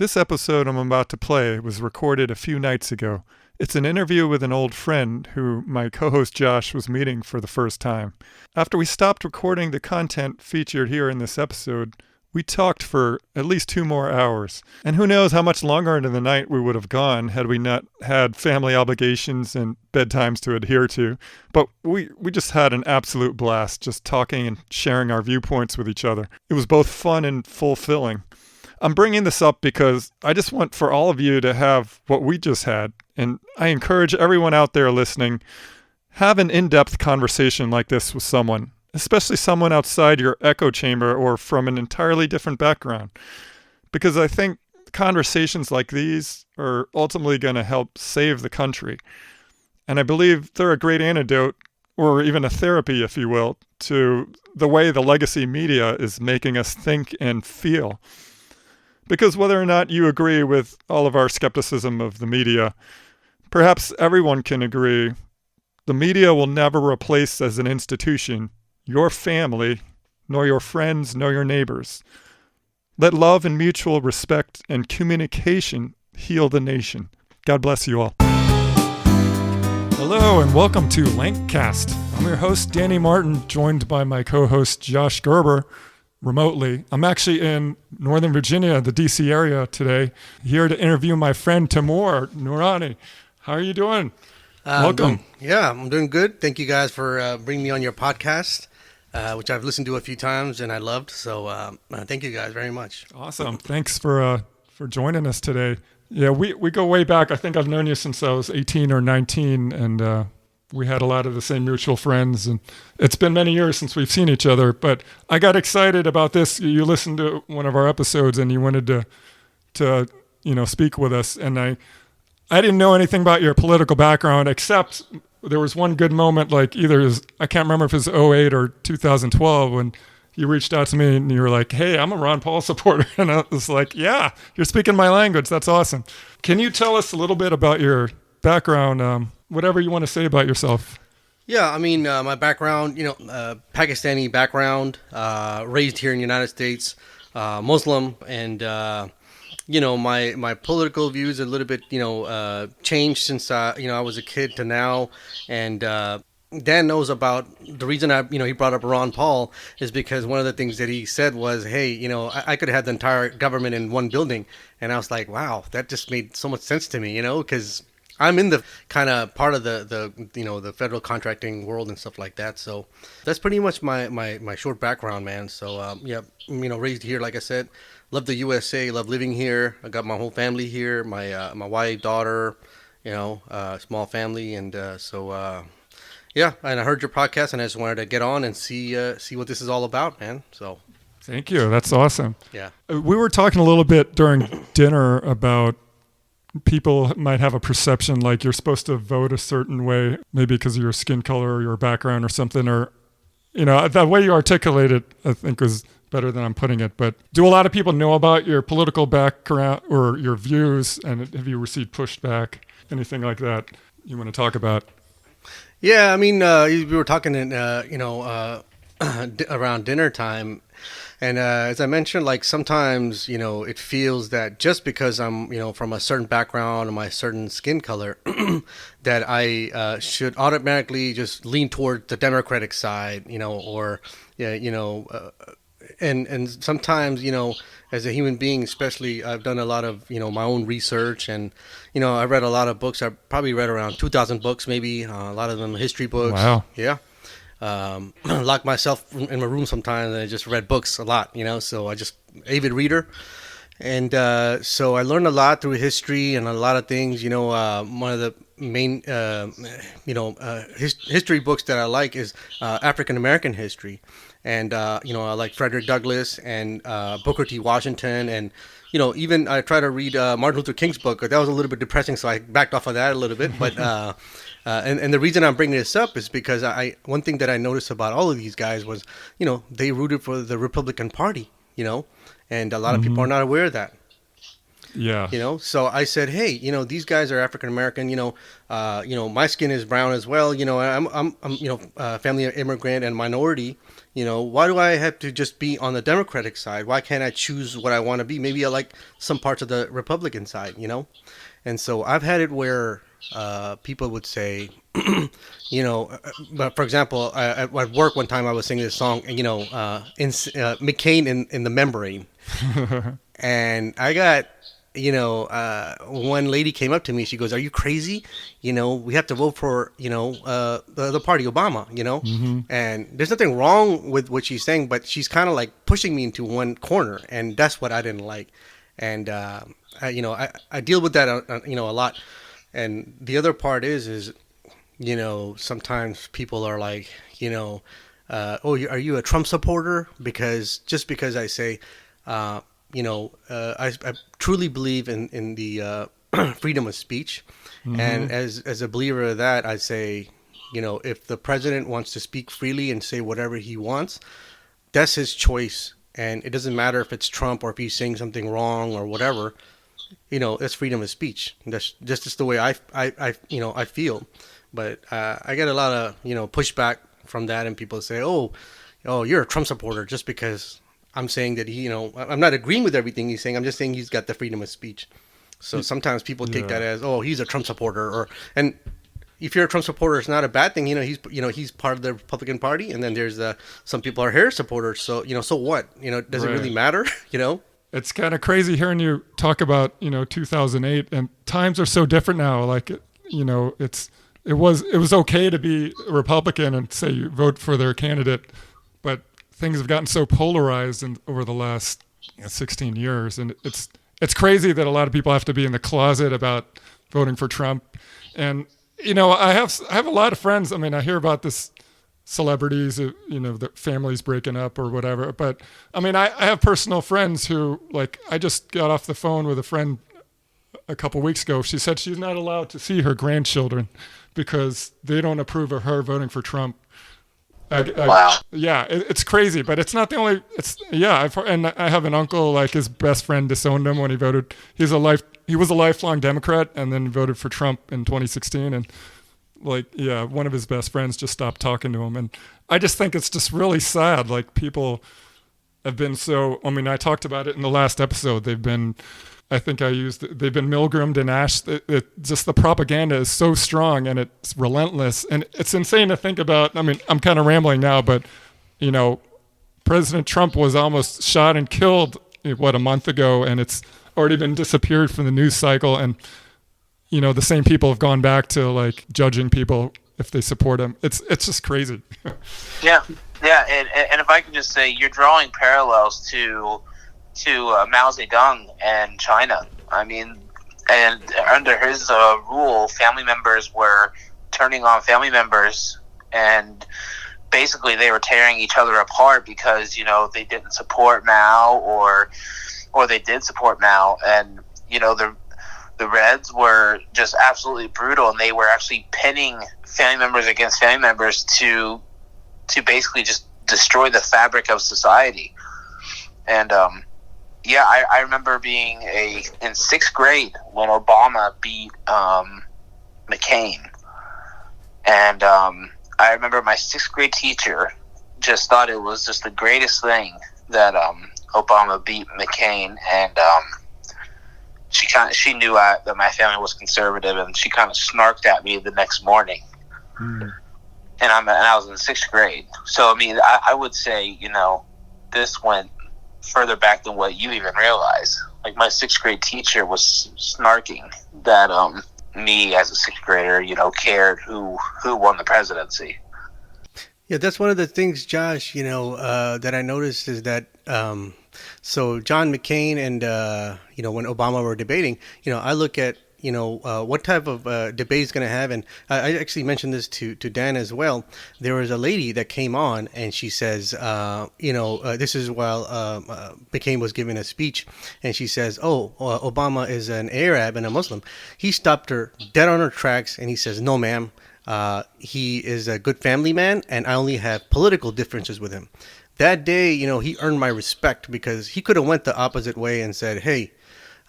This episode I'm about to play was recorded a few nights ago. It's an interview with an old friend who my co-host Josh was meeting for the first time. After we stopped recording the content featured here in this episode, we talked for at least 2 more hours. And who knows how much longer into the night we would have gone had we not had family obligations and bedtimes to adhere to. But we just had an absolute blast just talking and sharing our viewpoints with each other. It was both fun and fulfilling. I'm bringing this up because I just want for all of you to have what we just had. And I encourage everyone out there listening, have an in-depth conversation like this with someone, especially someone outside your echo chamber or from an entirely different background. Because I think conversations like these are ultimately going to help save the country. And I believe they're a great antidote, or even a therapy, if you will, to the way the legacy media is making us think and feel. Because whether or not you agree with all of our skepticism of the media, perhaps everyone can agree the media will never replace as an institution your family, nor your friends, nor your neighbors. Let love and mutual respect and communication heal the nation. God bless you all. Hello and welcome to Lancast. I'm your host, Danny Martin, joined by my co-host, Josh Gerber, remotely. I'm actually in Northern Virginia, the DC area today, here to interview my friend Taimor Noorani. How are you doing? Welcome. I'm doing good. Thank you guys for bringing me on your podcast, which I've listened to a few times and I loved. So thank you guys very much. Awesome. Thanks for joining us today. Yeah, we go way back. I think I've known you since I was 18 or 19, and we had a lot of the same mutual friends, and it's been many years since we've seen each other, but I got excited about this. You listened to one of our episodes and you wanted to speak with us, and I didn't know anything about your political background, except there was one good moment, like I can't remember if it was 2008 or 2012, when you reached out to me and you were like, hey, I'm a Ron Paul supporter. And I was like, yeah, you're speaking my language. That's awesome. Can you tell us a little bit about your background, whatever you want to say about yourself? Yeah, I mean, my background, Pakistani background, raised here in the United States, Muslim, and my political views a little bit, changed since, I was a kid to now. And Dan knows about the reason he brought up Ron Paul is because one of the things that he said was, hey, I could have had the entire government in one building. And I was like, wow, that just made so much sense to me, because I'm in the kind of part of the federal contracting world and stuff like that. So that's pretty much my short background, man. So, raised here, like I said. Love the U.S.A. Love living here. I got my whole family here. My wife, daughter, small family, and and I heard your podcast, and I just wanted to get on and see what this is all about, man. So, thank you. That's awesome. Yeah, we were talking a little bit during dinner about people might have a perception like you're supposed to vote a certain way, maybe because of your skin color or your background or something, or the way you articulate it, I think was better than I'm putting it. But do a lot of people know about your political background or your views, and have you received pushback, anything like that you want to talk about? Yeah, I mean, we were talking in, around dinner time, and as I mentioned, like sometimes, it feels that just because I'm, from a certain background or my certain skin color, that I should automatically just lean toward the Democratic side, and sometimes, as a human being, especially, I've done a lot of, my own research, and, I read a lot of books. I probably read around 2,000 books, maybe, a lot of them history books. Wow. Yeah. Lock myself in my room sometimes, and I just read books a lot, so I just avid reader. And so I learned a lot through history and a lot of things. One of the main, history books that I like is African American history. And, I like Frederick Douglass and Booker T. Washington. And, even I try to read Martin Luther King's book. That was a little bit depressing, so I backed off of that a little bit. But and the reason I'm bringing this up is because one thing that I noticed about all of these guys was, they rooted for the Republican Party, and a lot of people are not aware of that. Yeah. So I said, hey, these guys are African American, my skin is brown as well. I'm family immigrant and minority, Why do I have to just be on the Democratic side? Why can't I choose what I want to be? Maybe I like some parts of the Republican side, And so I've had it where people would say, but for example, at work one time I was singing this song, McCain in the membrane. And I got, one lady came up to me. She goes, "Are you crazy? We have to vote for, the party, Obama, And there's nothing wrong with what she's saying, but she's kind of like pushing me into one corner. And that's what I didn't like. And, I deal with that, a lot. And the other part is, sometimes people are like, are you a Trump supporter? Because I say, I truly believe in the freedom of speech. And as a believer of that, I say, if the president wants to speak freely and say whatever he wants, that's his choice. And it doesn't matter if it's Trump or if he's saying something wrong or whatever. It's freedom of speech. That's just the way I feel. But I get a lot of pushback from that, and people say, "Oh, you're a Trump supporter," just because I'm saying that I'm not agreeing with everything he's saying. I'm just saying he's got the freedom of speech. So sometimes people take that as, "Oh, he's a Trump supporter," and if you're a Trump supporter, it's not a bad thing. He's part of the Republican Party, and then there's some people are Harris supporters. So so what? Does it really matter? It's kind of crazy hearing you talk about 2008, and times are so different now. Like it was okay to be a Republican and say you vote for their candidate, but things have gotten so polarized over the last 16 years, and it's crazy that a lot of people have to be in the closet about voting for Trump. And I have a lot of friends. I mean, I hear about this celebrities, the families breaking up or whatever. But I mean, I have personal friends who, like, I just got off the phone with a friend a couple weeks ago. She said she's not allowed to see her grandchildren because they don't approve of her voting for Trump. Wow. Yeah, it's crazy, but it's not the only. And I have an uncle, like his best friend disowned him when he voted. He was a lifelong Democrat and then voted for Trump in 2016, and one of his best friends just stopped talking to him. And I just think it's just really sad. Like, people have been I talked about it in the last episode. They've been Milgrammed and Ash. Just the propaganda is so strong and it's relentless. And it's insane to think about. I mean, I'm kind of rambling now, but, President Trump was almost shot and killed, a month ago, and it's already been disappeared from the news cycle. And, the same people have gone back to, like, judging people if they support him. It's just crazy. Yeah. And if I could just say, you're drawing parallels to Mao Zedong and China. I mean, and under his rule, family members were turning on family members, and basically they were tearing each other apart because they didn't support Mao or they did support Mao, and the Reds were just absolutely brutal, and they were actually pitting family members against family members to basically just destroy the fabric of society. And I remember being in sixth grade when Obama beat McCain, and I remember my sixth grade teacher just thought it was just the greatest thing that Obama beat McCain, and she knew that my family was conservative, and she kind of snarked at me the next morning. And I was in sixth grade. So I mean, I would say this went further back than what you even realize. Like, my sixth grade teacher was snarking that me as a sixth grader, cared who won the presidency. Yeah, that's one of the things, Josh, that I noticed is that so John McCain and when Obama were debating, I look at what type of debate he's going to have. And I actually mentioned this to Dan as well. There was a lady that came on and she says, this is while McCain was giving a speech, and she says, Obama is an Arab and a Muslim. He stopped her dead on her tracks and he says, "No, ma'am. He is a good family man, and I only have political differences with him." That day, he earned my respect, because he could have went the opposite way and said, "Hey,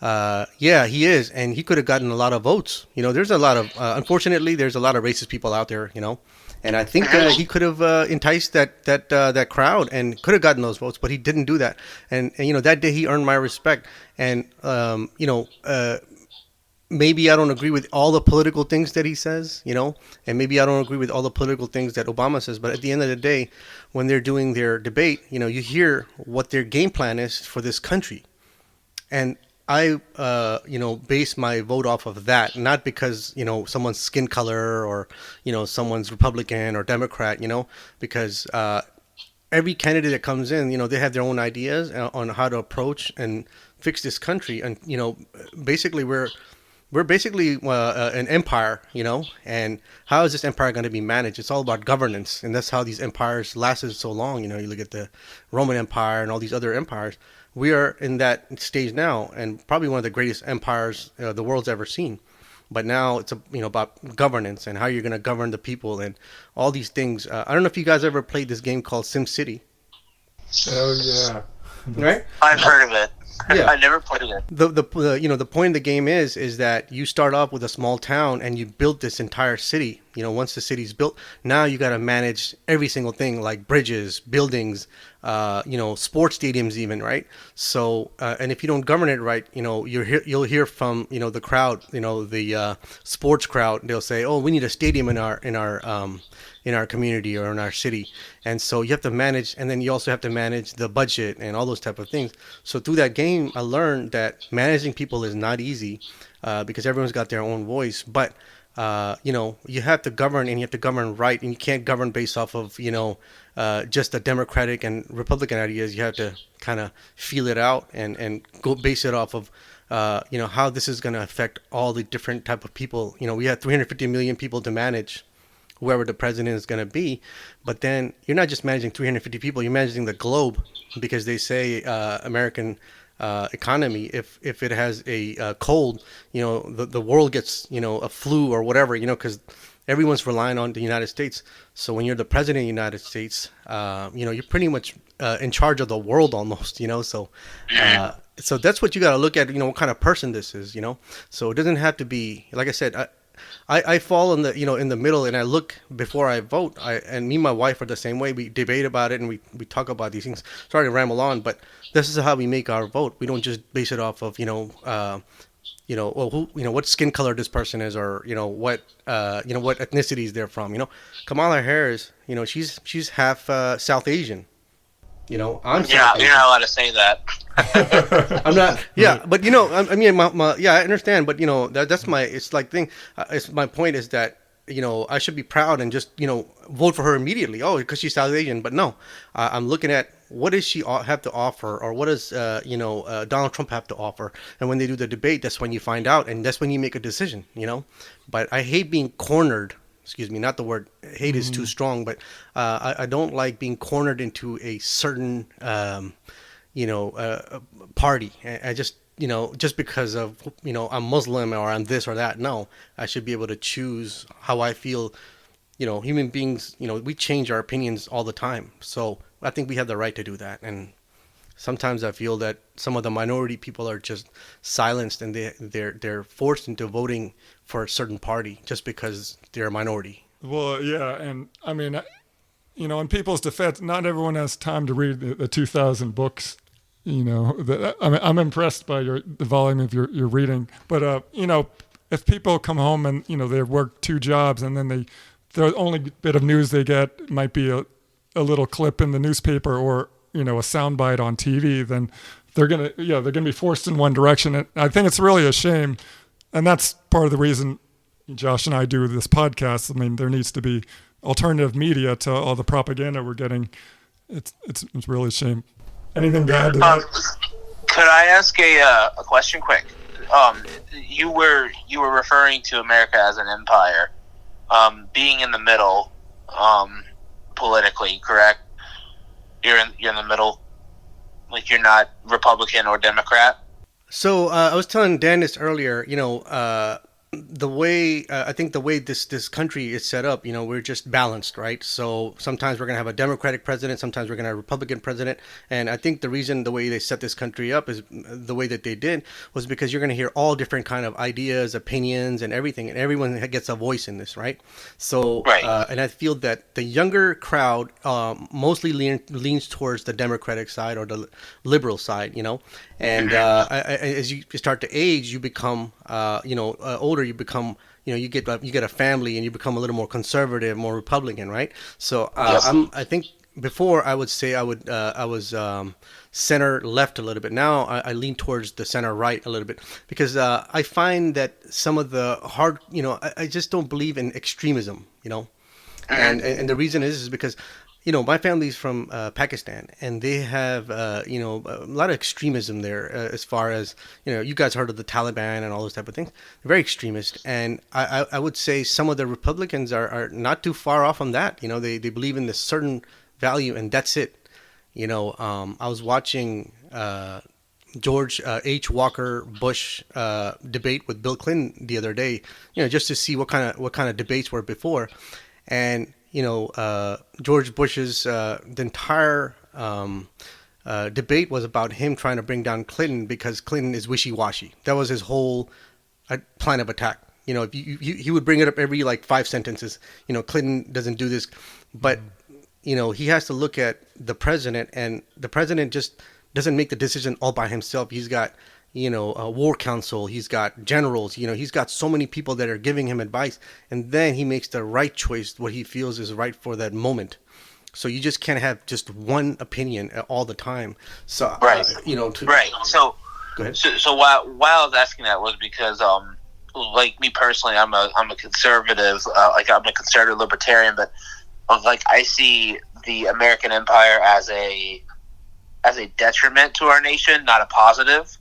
Yeah, he is, and he could have gotten a lot of votes. There's a lot of unfortunately, there's a lot of racist people out there. And I think he could have enticed that crowd and could have gotten those votes, but he didn't do that. And that day he earned my respect. And maybe I don't agree with all the political things that he says, and maybe I don't agree with all the political things that Obama says. But at the end of the day, when they're doing their debate, you hear what their game plan is for this country. And I, base my vote off of that, not because, someone's skin color or, someone's Republican or Democrat, because every candidate that comes in, they have their own ideas on how to approach and fix this country. And, basically we're basically an empire, and how is this empire going to be managed? It's all about governance, and that's how these empires lasted so long. You look at the Roman Empire and all these other empires. We are in that stage now, and probably one of the greatest empires the world's ever seen. But now it's about governance and how you're going to govern the people and all these things. I don't know if you guys ever played this game called SimCity. Oh yeah, right? I've heard of it. Yeah. I never played it. The point of the game is that you start off with a small town and you build this entire city. Once the city's built, now you got to manage every single thing like bridges, buildings, sports stadiums even, right? So and if you don't govern it right, you'll hear from the crowd, the sports crowd. They'll say, oh, we need a stadium in our community or in our city. And so you have to manage, and then you also have to manage the budget and all those type of things. So through that game, I learned that managing people is not easy because everyone's got their own voice. But, you have to govern, and you have to govern right, and you can't govern based off of, just the Democratic and Republican ideas. You have to kind of feel it out and go base it off of, how this is going to affect all the different type of people. We have 350 million people to manage, whoever the president is going to be. But then you're not just managing 350 people, you're managing the globe, because they say American economy, if it has a cold, the world gets, a flu or whatever, because everyone's relying on the United States. So when you're the president of the United States, you're pretty much in charge of the world almost, so that's what you got to look at, what kind of person this is, so it doesn't have to be, like I said, I fall in the in the middle, and I look before I vote. And me and my wife are the same way. We debate about it, and we talk about these things. Sorry to ramble on, but this is how we make our vote. We don't just base it off of what skin color this person is, or what ethnicities they're from. Kamala Harris, she's half South Asian. I'm you're not allowed to say that. I'm not. Yeah, but I mean, I understand. But that's my. It's like thing. It's my point is that I should be proud and just vote for her immediately. Oh, because she's South Asian. But no, I'm looking at what does she have to offer, or what does Donald Trump have to offer. And when they do the debate, that's when you find out, and that's when you make a decision. But I hate being cornered. Excuse me, not the word hate is too strong, but I don't like being cornered into a certain, party. I just, just because of, I'm Muslim or I'm this or that. No, I should be able to choose how I feel. Human beings, we change our opinions all the time. So I think we have the right to do that. And sometimes I feel that some of the minority people are just silenced, and they're forced into voting for a certain party just because they're a minority. Well, yeah, and I mean, in people's defense, not everyone has time to read the 2,000 books. I'm impressed by the volume of your reading, but if people come home and they work 2 jobs, and then the only bit of news they get might be a little clip in the newspaper or a soundbite on TV, then they're gonna be forced in one direction. And I think it's really a shame, and that's part of the reason Josh and I do this podcast. I mean, there needs to be alternative media to all the propaganda we're getting. It's really a shame. Anything to add to that? Could I ask a question quick? You were referring to America as an empire, being in the middle, politically, correct? You're in the middle, like you're not Republican or Democrat. So I was telling Dan this earlier. the way I think the way this country is set up, we're just balanced, right? So sometimes we're gonna have a Democratic president, sometimes we're gonna have a Republican president, and I think the reason the way they set this country up is the way that they did was because you're gonna hear all different kind of ideas, opinions, and everything, and everyone gets a voice in this, right? So, Right. and I feel that the younger crowd mostly leans towards the Democratic side or the liberal side, and as you start to age, you become older, you become you get a family and you become a little more conservative, more Republican, right? So Yes. I think before I would say I was center left a little bit. Now I lean towards the center right a little bit because I find that some of the hard I just don't believe in extremism, and the reason is because my family's from Pakistan, and they have a lot of extremism there as far as you guys heard of the Taliban and all those type of things. They're very extremist, and I would say some of the Republicans are not too far off from that. They believe in this certain value, and that's it. I was watching George H. Bush debate with Bill Clinton the other day, just to see what kind of debates were before, and George Bush's the entire debate was about him trying to bring down Clinton because Clinton is wishy-washy. That was his whole plan of attack. If he would bring it up every like 5 sentences. Clinton doesn't do this, but he has to look at the president, and the president just doesn't make the decision all by himself. He's got a war council, he's got generals, he's got so many people that are giving him advice, and then he makes the right choice, what he feels is right for that moment. So you just can't have just one opinion all the time. So Right. Right. So go ahead. So why I was asking that was because like me personally, I'm a conservative, like I'm a conservative libertarian, but like I see the American empire as a detriment to our nation, not a positive.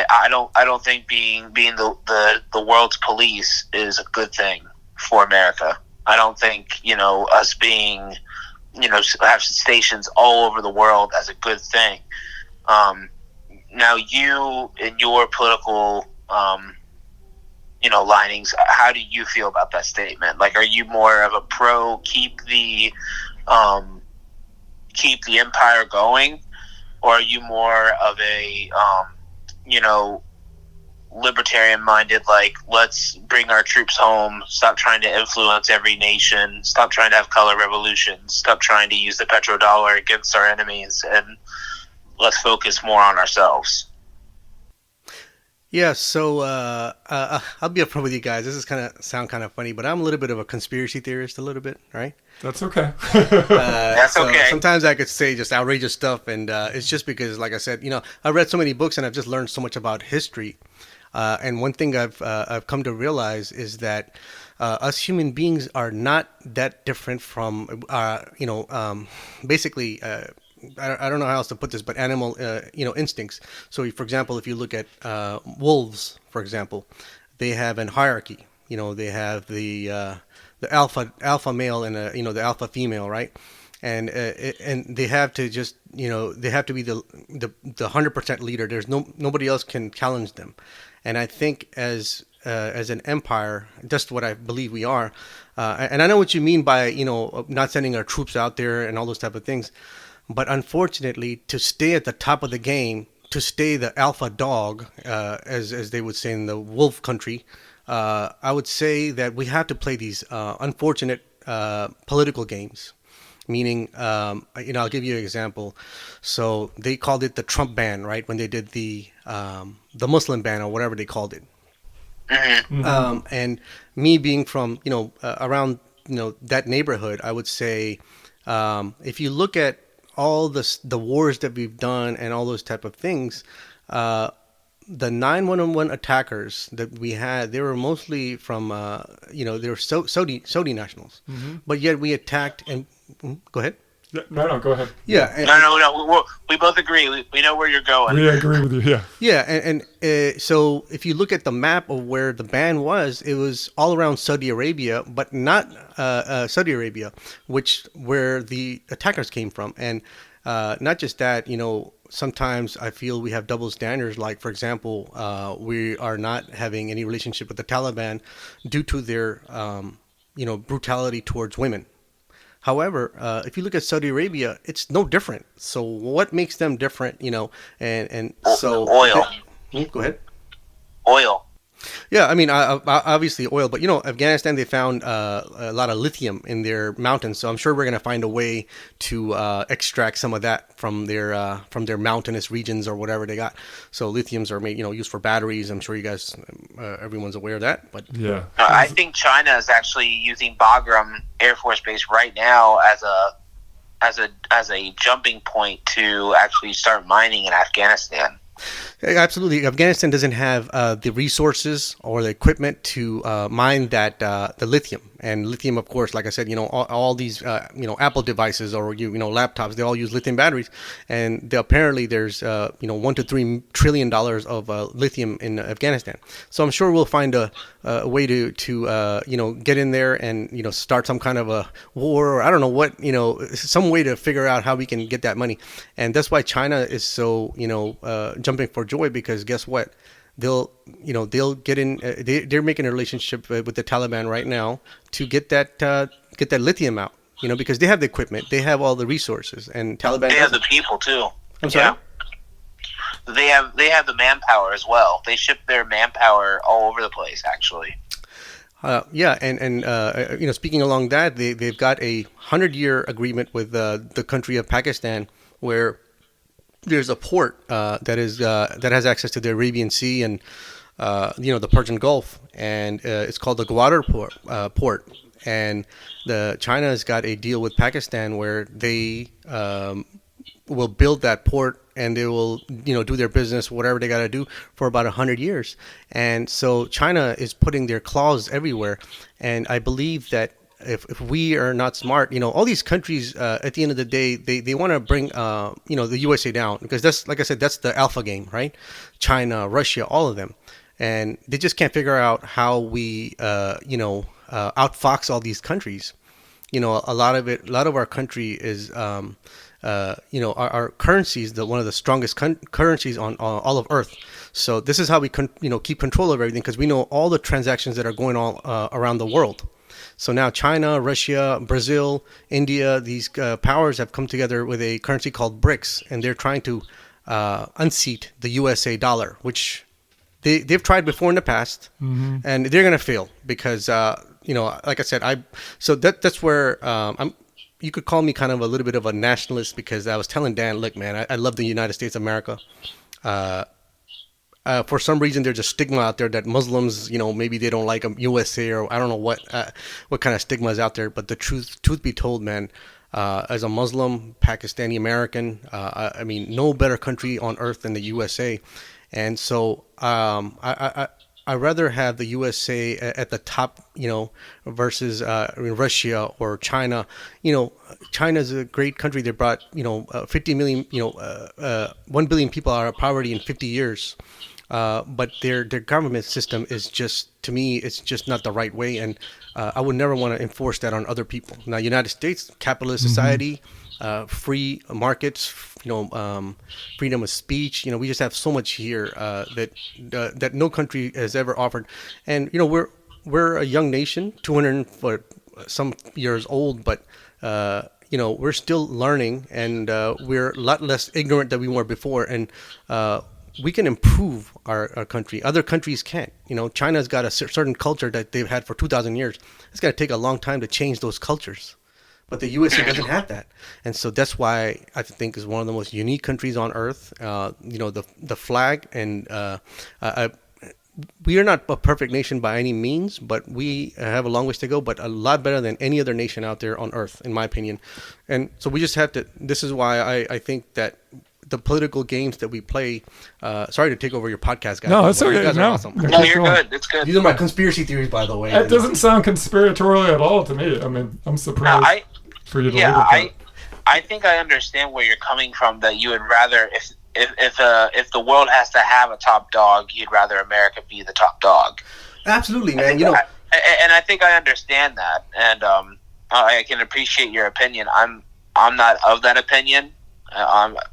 I don't think being the world's police is a good thing for America. I don't think us being have stations all over the world as a good thing. Now you in your political linings, how do you feel about that statement? Like, are you more of a pro keep the empire going, or are you more of a libertarian minded, like, let's bring our troops home, stop trying to influence every nation, stop trying to have color revolutions, stop trying to use the petrodollar against our enemies, and let's focus more on ourselves? Yeah, so I'll be upfront with you guys. This is sound kind of funny, but I'm a little bit of a conspiracy theorist, a little bit, right? That's okay. That's okay. Sometimes I could say just outrageous stuff, and it's just because, like I said, I read so many books and I've just learned so much about history. And one thing I've come to realize is that us human beings are not that different from, basically. I don't know how else to put this, but animal, instincts. So, for example, if you look at wolves, for example, they have an hierarchy. They have the alpha male and the alpha female, right? And they have to just they have to be the 100% leader. There's nobody else can challenge them. And I think as an empire, just what I believe we are, and I know what you mean by not sending our troops out there and all those type of things. But unfortunately, to stay at the top of the game, to stay the alpha dog, as they would say in the wolf country, I would say that we have to play these unfortunate political games. Meaning, I'll give you an example. So they called it the Trump ban, right? When they did the Muslim ban or whatever they called it. Mm-hmm. And me being from around that neighborhood, I would say if you look at all the wars that we've done and all those type of things, the 911 attackers that we had, they were mostly from they were Saudi nationals, but yet we attacked and go ahead. No, go ahead. Yeah. No. We both agree. We know where you're going. We agree with you. Yeah. Yeah, and so if you look at the map of where the ban was, it was all around Saudi Arabia, but not Saudi Arabia, where the attackers came from. And not just that, sometimes I feel we have double standards. Like, for example, we are not having any relationship with the Taliban due to their, brutality towards women. However, if you look at Saudi Arabia, it's no different. So what makes them different, and so... Oil. Go ahead. Oil. Yeah, I mean, obviously oil, but Afghanistan, they found a lot of lithium in their mountains, so I'm sure we're going to find a way to extract some of that from their mountainous regions or whatever they got. So lithiums are made, used for batteries. I'm sure you guys, everyone's aware of that. But yeah, I think China is actually using Bagram Air Force Base right now as a jumping point to actually start mining in Afghanistan. Absolutely. Afghanistan doesn't have the resources or the equipment to mine the lithium. And lithium, of course, like I said, all these, Apple devices or, laptops, they all use lithium batteries. And apparently there's, $1 to $3 trillion of lithium in Afghanistan. So I'm sure we'll find a way to get in there and, start some kind of a war, or I don't know what, some way to figure out how we can get that money. And that's why China is so, jumping for joy, because guess what? They'll get in. They're making a relationship with the Taliban right now to get that lithium out. Because they have the equipment, they have all the resources, and Taliban. They have the people too. I'm sorry. Yeah. They have the manpower as well. They ship their manpower all over the place, actually. Speaking along that, they've got a 100-year agreement with the country of Pakistan, where there's a port that has access to the Arabian Sea and the Persian Gulf, and it's called the Gwadar port. And China has got a deal with Pakistan where they will build that port, and they will do their business, whatever they got to do, for about 100 years. And so China is putting their claws everywhere, and I believe that if we are not smart, all these countries, at the end of the day, they want to bring, the U.S.A. down, because that's, like I said, that's the alpha game, right? China, Russia, all of them. And they just can't figure out how we, outfox all these countries. A lot of our country is, our currency is one of the strongest currencies on all of Earth. So this is how we keep control of everything, because we know all the transactions that are going on around the world. So now China, Russia, Brazil, India, these powers have come together with a currency called BRICS, and they're trying to unseat the U.S.A. dollar, which they've tried before in the past, and they're going to fail because, like I said, that's where you could call me kind of a little bit of a nationalist, because I was telling Dan, look, man, I love the United States of America. For some reason, there's a stigma out there that Muslims, maybe they don't like U.S.A. or I don't know what kind of stigma is out there. But the truth be told, man, as a Muslim, Pakistani American, I mean, no better country on earth than the U.S.A. And so I'd rather have the U.S.A. at the top, versus Russia or China. China's a great country. They brought, 50 million, 1 billion people out of poverty in 50 years. But their government system is just, to me, it's just not the right way, and I would never want to enforce that on other people. Now, United States, capitalist society, free markets, freedom of speech. We just have so much here that no country has ever offered, and we're a young nation, 200 for some years old, but we're still learning, and we're a lot less ignorant than we were before, and we can improve our country. Other countries can't. China's got a certain culture that they've had for 2,000 years. It's going to take a long time to change those cultures. But the U.S.A. doesn't have that. And so that's why I think is one of the most unique countries on earth. The flag, and we are not a perfect nation by any means, but we have a long ways to go, but a lot better than any other nation out there on earth, in my opinion. And so we just have to, this is why I think that the political games that we play. Sorry to take over your podcast, guys. No, it's okay. You guys are awesome. No, you're good. It's good. These are my conspiracy theories, by the way. It doesn't sound conspiratorial at all to me. I mean, I'm surprised for you to leave it. I think I understand where you're coming from. That you would rather, if the world has to have a top dog, you'd rather America be the top dog. Absolutely, man. And I think I understand that, and I can appreciate your opinion. I'm not of that opinion.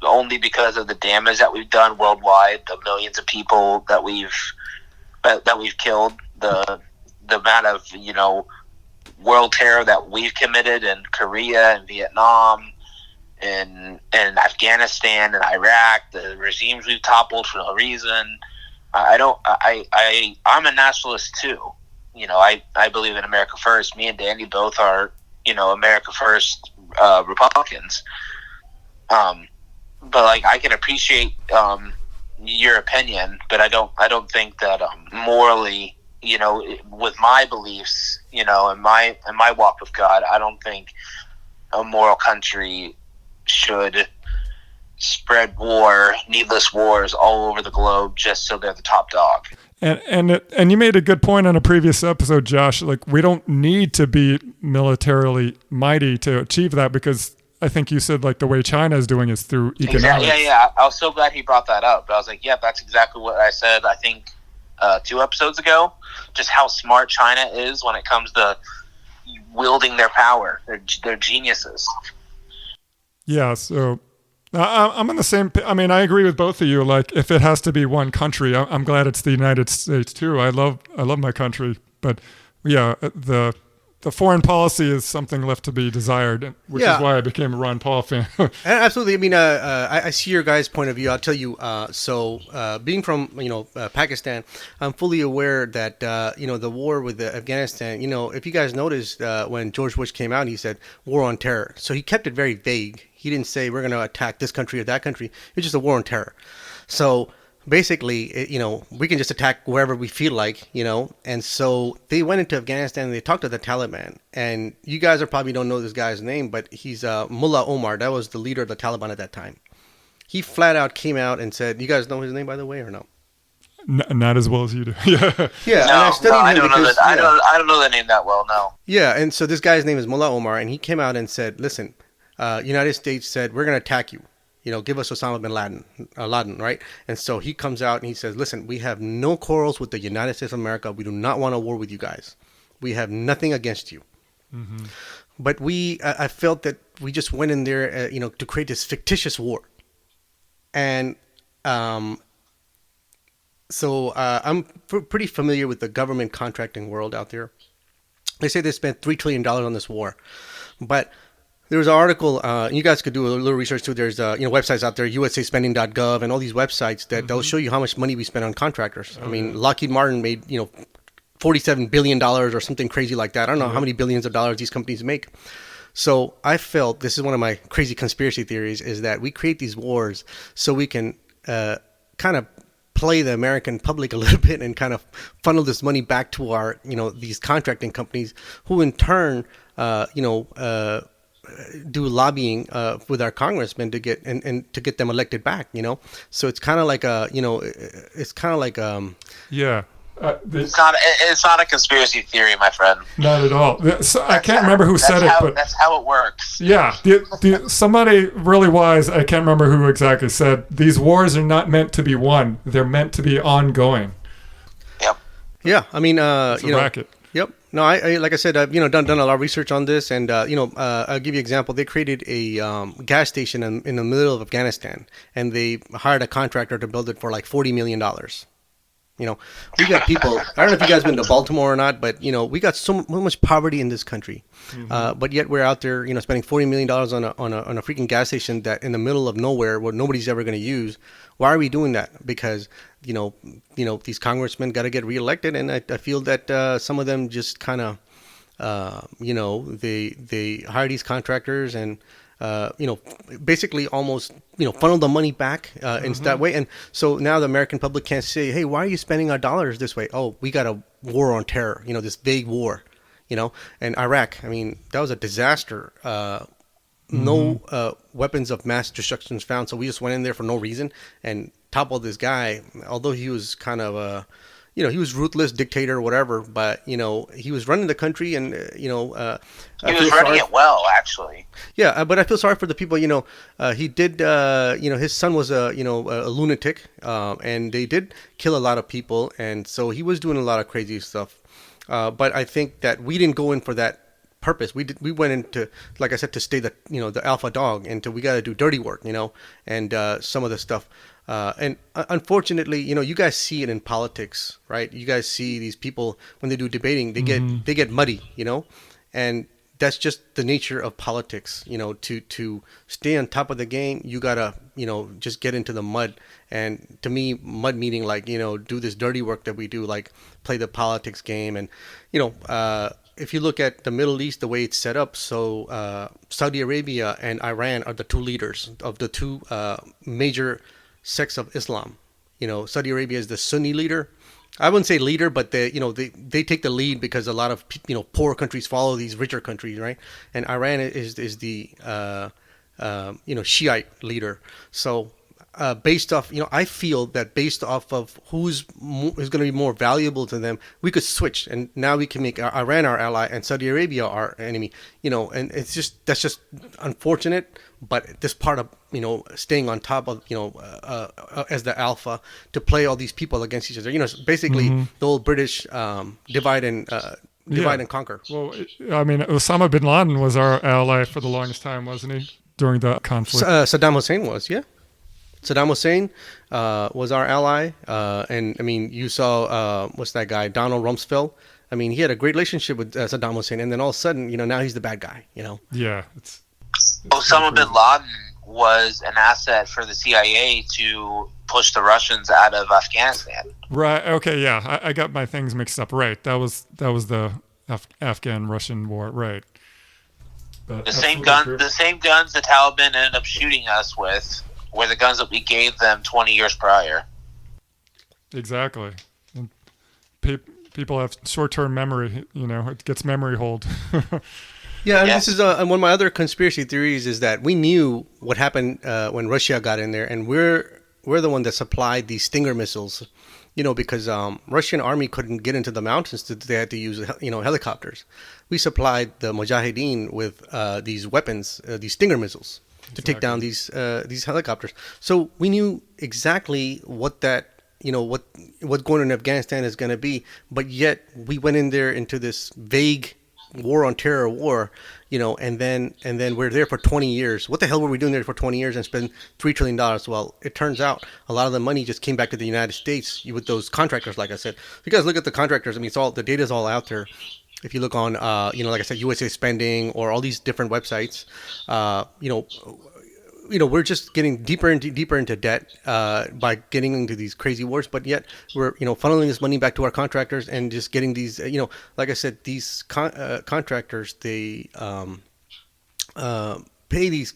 only because of the damage that we've done worldwide, the millions of people that we've killed, the amount of world terror that we've committed in Korea and Vietnam and Afghanistan and Iraq, the regimes we've toppled for no reason. I'm a nationalist too. I believe in America first. Me and Danny both are, America first Republicans. But like, I can appreciate your opinion, but I don't think that morally, with my beliefs, in my walk with God, I don't think a moral country should spread war, needless wars all over the globe just so they're the top dog. And you made a good point on a previous episode, Josh. Like, we don't need to be militarily mighty to achieve that, because I think you said like the way China is doing is through economics. Yeah. I was so glad he brought that up. I was like, yeah, that's exactly what I said, I think 2 episodes ago, just how smart China is when it comes to wielding their power. They're geniuses. Yeah, so I'm in the same. I mean, I agree with both of you. Like, if it has to be one country, I'm glad it's the United States too. I love my country, but yeah, the foreign policy is something left to be desired, which is why I became a Ron Paul fan. Absolutely. I mean, I see your guys' point of view. I'll tell you. Being from Pakistan, I'm fully aware that the war with Afghanistan. If you guys noticed when George Bush came out, he said war on terror. So he kept it very vague. He didn't say we're going to attack this country or that country. It's just a war on terror. So basically, we can just attack wherever we feel like, and so they went into Afghanistan and they talked to the Taliban. And you guys probably don't know this guy's name, but he's Mullah Omar. That was the leader of the Taliban at that time. He flat out came out and said, you guys know his name, by the way, or no? Not as well as you do. Yeah. Yeah. No, I don't know that. I don't know the name that well. No. Yeah. And so this guy's name is Mullah Omar, and he came out and said, listen, United States said, we're going to attack you. Give us Osama bin Laden, right? And so he comes out and he says, listen, we have no quarrels with the United States of America. We do not want a war with you guys. We have nothing against you. Mm-hmm. But I felt that we just went in there, to create this fictitious war. And so I'm pretty familiar with the government contracting world out there. They say they spent $3 trillion on this war. But there was an article, you guys could do a little research too. There's websites out there, USAspending.gov, and all these websites that they'll show you how much money we spent on contractors. I mean, Lockheed Martin made $47 billion or something crazy like that. I don't know how many billions of dollars these companies make. So I felt, this is one of my crazy conspiracy theories, is that we create these wars so we can kind of play the American public a little bit and kind of funnel this money back to our these contracting companies, who in turn do lobbying with our congressmen to get and to get them elected back. So it's kind of like it's not a conspiracy theory, my friend. Not at all. So I can't remember who said it, but that's how it works. Yeah, somebody really wise, I can't remember who exactly, said these wars are not meant to be won; they're meant to be ongoing. Yep. Yeah, I mean, it's a racket. Yep. No, I like I said, I've done a lot of research on this, and I'll give you an example. They created a gas station in the middle of Afghanistan, and they hired a contractor to build it for like $40 million. We got people. I don't know if you guys been to Baltimore or not, but we got so much poverty in this country, but yet we're out there, spending $40 million on a freaking gas station that in the middle of nowhere where nobody's ever going to use. Why are we doing that? Because these congressmen got to get reelected, and I feel that some of them just kind of they hire these contractors and basically almost funnel the money back in that way. And so now the American public can't say, hey, why are you spending our dollars this way? Oh, we got a war on terror, this vague war, and Iraq, I mean, that was a disaster. No weapons of mass destruction found, so we just went in there for no reason and toppled this guy. Although he was kind of he was ruthless dictator or whatever, but he was running the country, and he was running it well, actually. Yeah, but I feel sorry for the people. He did. His son was a lunatic, and they did kill a lot of people, and so he was doing a lot of crazy stuff. But I think that we didn't go in for that purpose. We went into, like I said, to stay the the alpha dog, and we got to do dirty work, and some of the stuff. And unfortunately, you guys see it in politics, right? You guys see these people when they do debating, they get muddy, and that's just the nature of politics. To stay on top of the game, you gotta just get into the mud. And to me, mud meaning like do this dirty work that we do, like play the politics game. And if you look at the Middle East, the way it's set up, so Saudi Arabia and Iran are the two leaders of the two major sects of Islam. Saudi Arabia is the Sunni leader. I wouldn't say leader, but they take the lead because a lot of poor countries follow these richer countries, right? And Iran is the Shiite leader. So based off, I feel that based off of who's going to be more valuable to them, we could switch, and now we can make Iran our ally and Saudi Arabia our enemy. And that's just unfortunate. But this part of staying on top of as the alpha to play all these people against each other, basically the old British divide and conquer. Well, I mean, Osama bin Laden was our ally for the longest time, wasn't he, during the conflict? Saddam Hussein was, yeah. Saddam Hussein was our ally, and I mean, you saw what's that guy, Donald Rumsfeld. I mean, he had a great relationship with Saddam Hussein, and then all of a sudden, now he's the bad guy. Yeah, Osama bin Laden was an asset for the CIA to push the Russians out of Afghanistan. Right. Okay. Yeah. I got my things mixed up. Right. That was the Afghan-Russian war. Right. But the same guns the Taliban ended up shooting us with were the guns that we gave them 20 years prior. Exactly. And people have short-term memory. It gets memory hold. Yeah, and this is one of my other conspiracy theories is that we knew what happened when Russia got in there, and we're the one that supplied these Stinger missiles, because Russian army couldn't get into the mountains, they had to use helicopters. We supplied the Mujahideen with these weapons, these Stinger missiles, to take down these helicopters. So we knew exactly what that what's going on in Afghanistan is going to be, but yet we went in there into this vague war on terror war, and then we're there for 20 years. What the hell were we doing there for 20 years and spend $3 trillion? Well, it turns out a lot of the money just came back to the United States with those contractors, like I said. If you guys look at the contractors, I mean, the data is all out there. If you look on, like I said, U.S.A. spending or all these different websites, we're just getting deeper into debt by getting into these crazy wars, but yet we're funneling this money back to our contractors and just getting these like I said, these contractors, they pay these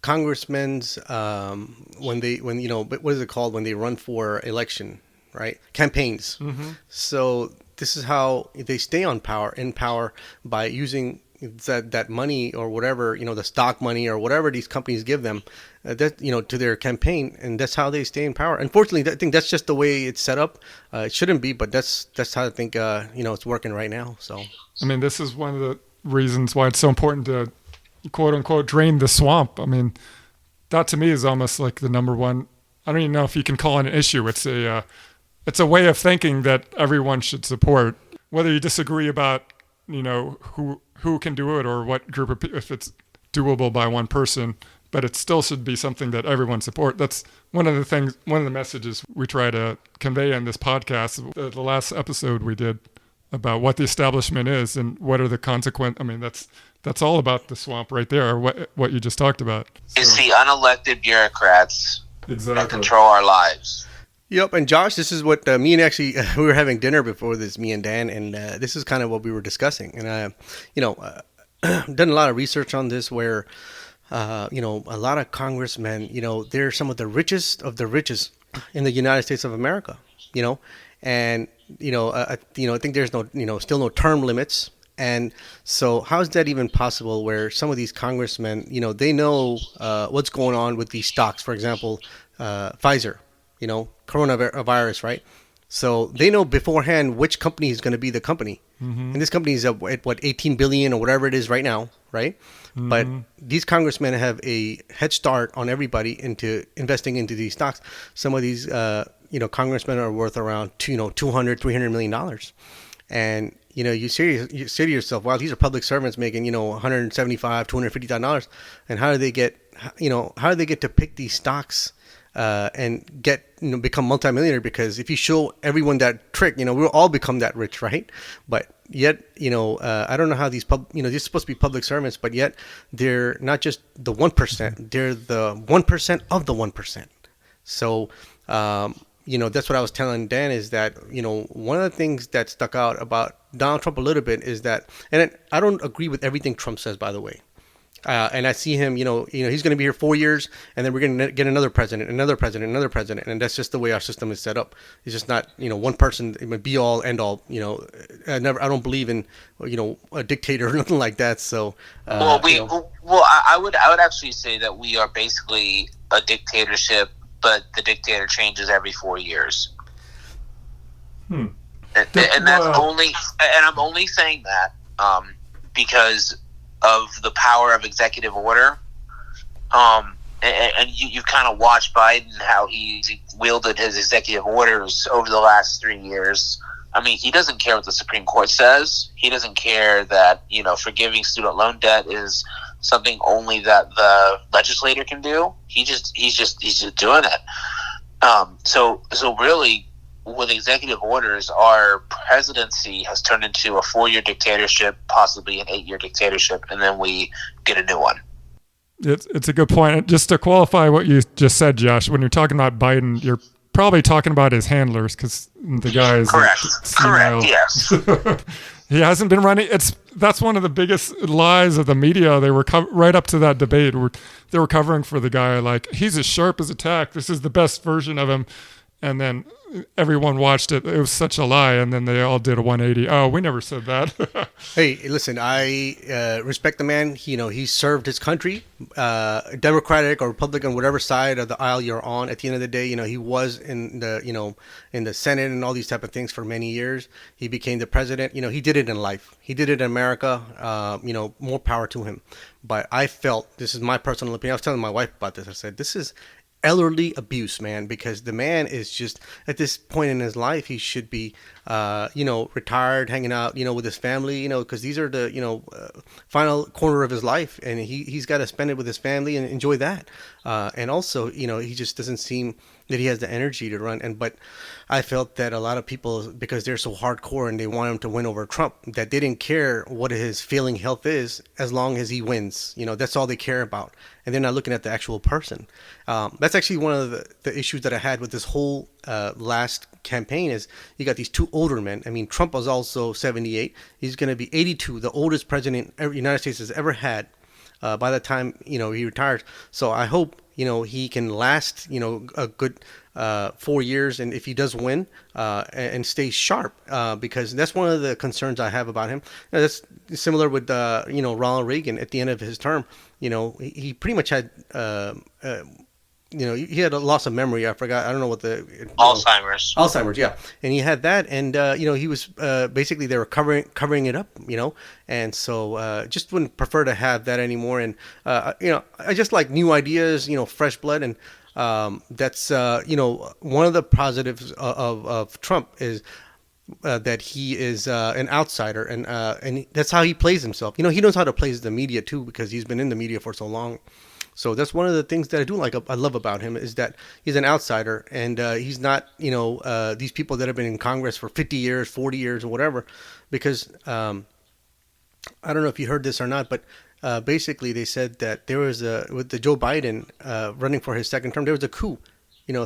congressmen's what is it called when they run for election, right? Campaigns. So this is how they stay in power by using that money or whatever, the stock money or whatever these companies give them, to their campaign, and that's how they stay in power. Unfortunately, I think that's just the way it's set up. It shouldn't be, but that's how I think it's working right now. So I mean, this is one of the reasons why it's so important to quote unquote drain the swamp. I mean, that to me is almost like the number one. I don't even know if you can call it an issue. It's a way of thinking that everyone should support, whether you disagree about who can do it or what group of people, if it's doable by one person, but it still should be something that everyone support. That's one of the messages we try to convey in this podcast. The last episode we did about what the establishment is and what are the consequences. I mean, that's all about the swamp right there, what you just talked about. It's the unelected bureaucrats that control our lives. Yep, and Josh, this is what me and actually we were having dinner before this, me and Dan, and this is kind of what we were discussing. And done a lot of research on this, where a lot of congressmen, they're some of the richest in the United States of America. And I think there's still no term limits. And so how is that even possible, where some of these congressmen, they know what's going on with these stocks, for example, Pfizer, coronavirus, right? So they know beforehand which company is going to be the company. And this company is at what, 18 billion or whatever it is right now, right? But these congressmen have a head start on everybody into investing into these stocks. Some of these congressmen are worth around $200-300 million. And you say to yourself, wow, these are public servants making $175,000, $250,000, and how do they get to pick these stocks and get become multimillionaire? Because if you show everyone that trick, we'll all become that rich, right? But yet, I don't know how they're supposed to be public servants, but yet they're not just the 1%, they're the 1% of the 1%. So, that's what I was telling Dan, is that, one of the things that stuck out about Donald Trump a little bit is that, and I don't agree with everything Trump says, by the way. And I see him, he's going to be here 4 years, and then we're going to get another president, and that's just the way our system is set up. It's just not, one person, be all, end all. I don't believe in, a dictator or nothing like that. So, I would actually say that we are basically a dictatorship, but the dictator changes every 4 years. And that's I'm only saying that because of the power of executive order. And you've kind of watched Biden, how he's wielded his executive orders over the last 3 years. I mean, he doesn't care what the Supreme Court says. He doesn't care that, forgiving student loan debt is something only that the legislator can do. He's just doing it. So really, with executive orders, our presidency has turned into a 4-year dictatorship, possibly an 8-year dictatorship, and then we get a new one. It's a good point. Just to qualify what you just said, Josh, when you're talking about Biden, you're probably talking about his handlers, because the guy is correct. Yes. He hasn't been running. That's one of the biggest lies of the media. They were right up to that debate where they were covering for the guy like, he's as sharp as a tack. This is the best version of him. And then everyone watched it. It was such a lie. And then they all did a 180. Oh, we never said that. Hey, listen, I respect the man. He served his country, Democratic or Republican, whatever side of the aisle you're on. At the end of the day, he was in the Senate and all these type of things for many years. He became the president. He did it in life. He did it in America. More power to him. But I felt, this is my personal opinion. I was telling my wife about this. I said, this is elderly abuse, man, because the man is just, at this point in his life, he should be retired, hanging out with his family, because these are the final corner of his life, and he's got to spend it with his family and enjoy that. And also, he just doesn't seem that he has the energy to run. But I felt that a lot of people, because they're so hardcore and they want him to win over Trump, that they didn't care what his failing health is as long as he wins. That's all they care about. And they're not looking at the actual person. That's actually one of the issues that I had with this whole last campaign, is you got these two older men. I mean, Trump was also 78. He's going to be 82, the oldest president the United States has ever had by the time, he retires. So I hope, he can last, a good 4 years. And if he does win and stay sharp, because that's one of the concerns I have about him. That's similar with, Ronald Reagan at the end of his term. He pretty much had, he had a loss of memory. I forgot. I don't know what Alzheimer's. Alzheimer's, yeah. And he had that, and he was basically, they were covering it up, and so just wouldn't prefer to have that anymore. And I just like new ideas, fresh blood, and that's one of the positives of Trump is that he is an outsider, and that's how he plays himself. He knows how to play the media too, because he's been in the media for so long. So that's one of the things that I love about him, is that he's an outsider, and he's not, these people that have been in Congress for 50 years, 40 years, or whatever. Because I don't know if you heard this or not, but basically they said that there was with the Joe Biden running for his second term, there was a coup.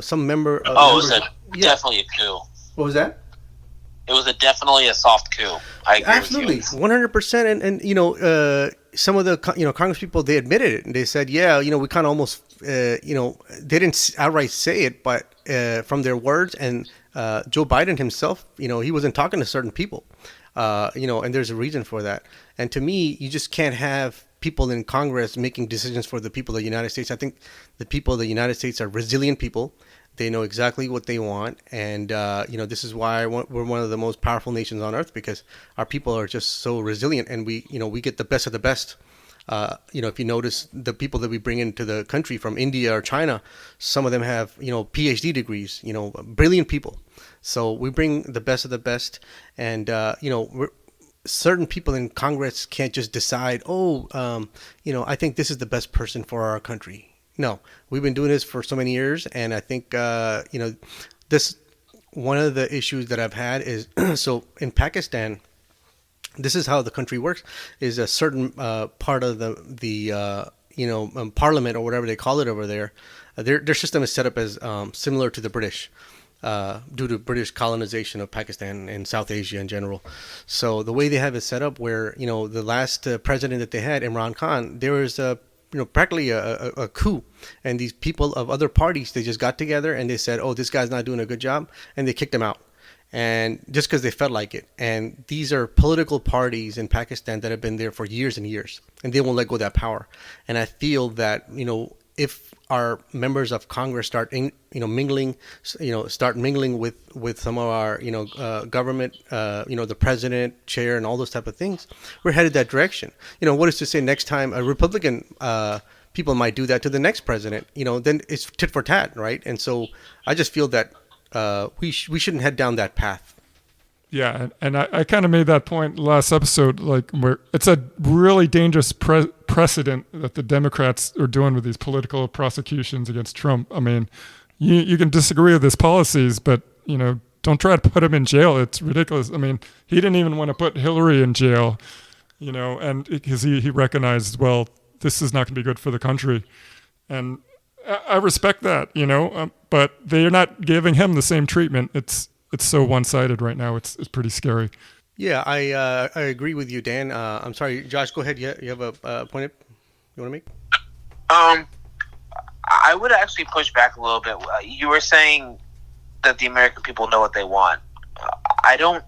Some member. It was definitely a coup. What was that? It was definitely a soft coup. I agree Absolutely, with you. 100%. And some of the Congress people, they admitted it, and they said, yeah, we kind of almost they didn't outright say it, but from their words, and Joe Biden himself, he wasn't talking to certain people, and there's a reason for that. And to me, you just can't have people in Congress making decisions for the people of the United States. I think the people of the United States are resilient people. They know exactly what they want, and this is why we're one of the most powerful nations on earth, because our people are just so resilient, and we get the best of the best. If you notice the people that we bring into the country from India or China, some of them have PhD degrees, brilliant people. So we bring the best of the best, and certain people in Congress can't just decide, I think this is the best person for our country. No, we've been doing this for so many years, and I think this one of the issues that I've had is so in Pakistan, this is how the country works: is a certain part of the parliament or whatever they call it over there. Their system is set up as similar to the British. Due to British colonization of Pakistan and South Asia in general. So the way they have it set up where, the last president that they had, Imran Khan, there was practically a coup. And these people of other parties, they just got together and they said, oh, this guy's not doing a good job. And they kicked him out. And just because they felt like it. And these are political parties in Pakistan that have been there for years and years. And they won't let go of that power. And I feel that, if our members of Congress start mingling with some of our government, the president, chair, and all those type of things, we're headed that direction. What is to say next time a Republican people might do that to the next president? Then it's tit for tat, right? And so I just feel that we shouldn't head down that path. Yeah, and I kind of made that point last episode, like where it's a really dangerous precedent that the Democrats are doing with these political prosecutions against Trump. I mean, you can disagree with his policies, but don't try to put him in jail. It's ridiculous. I mean, he didn't even want to put Hillary in jail, and because he recognized, well, this is not going to be good for the country, and I respect that, but they're not giving him the same treatment. It's so one-sided right now. It's pretty scary. Yeah, I agree with you, Dan. I'm sorry, Josh. Go ahead. You have a point you want to make? I would actually push back a little bit. You were saying that the American people know what they want. I don't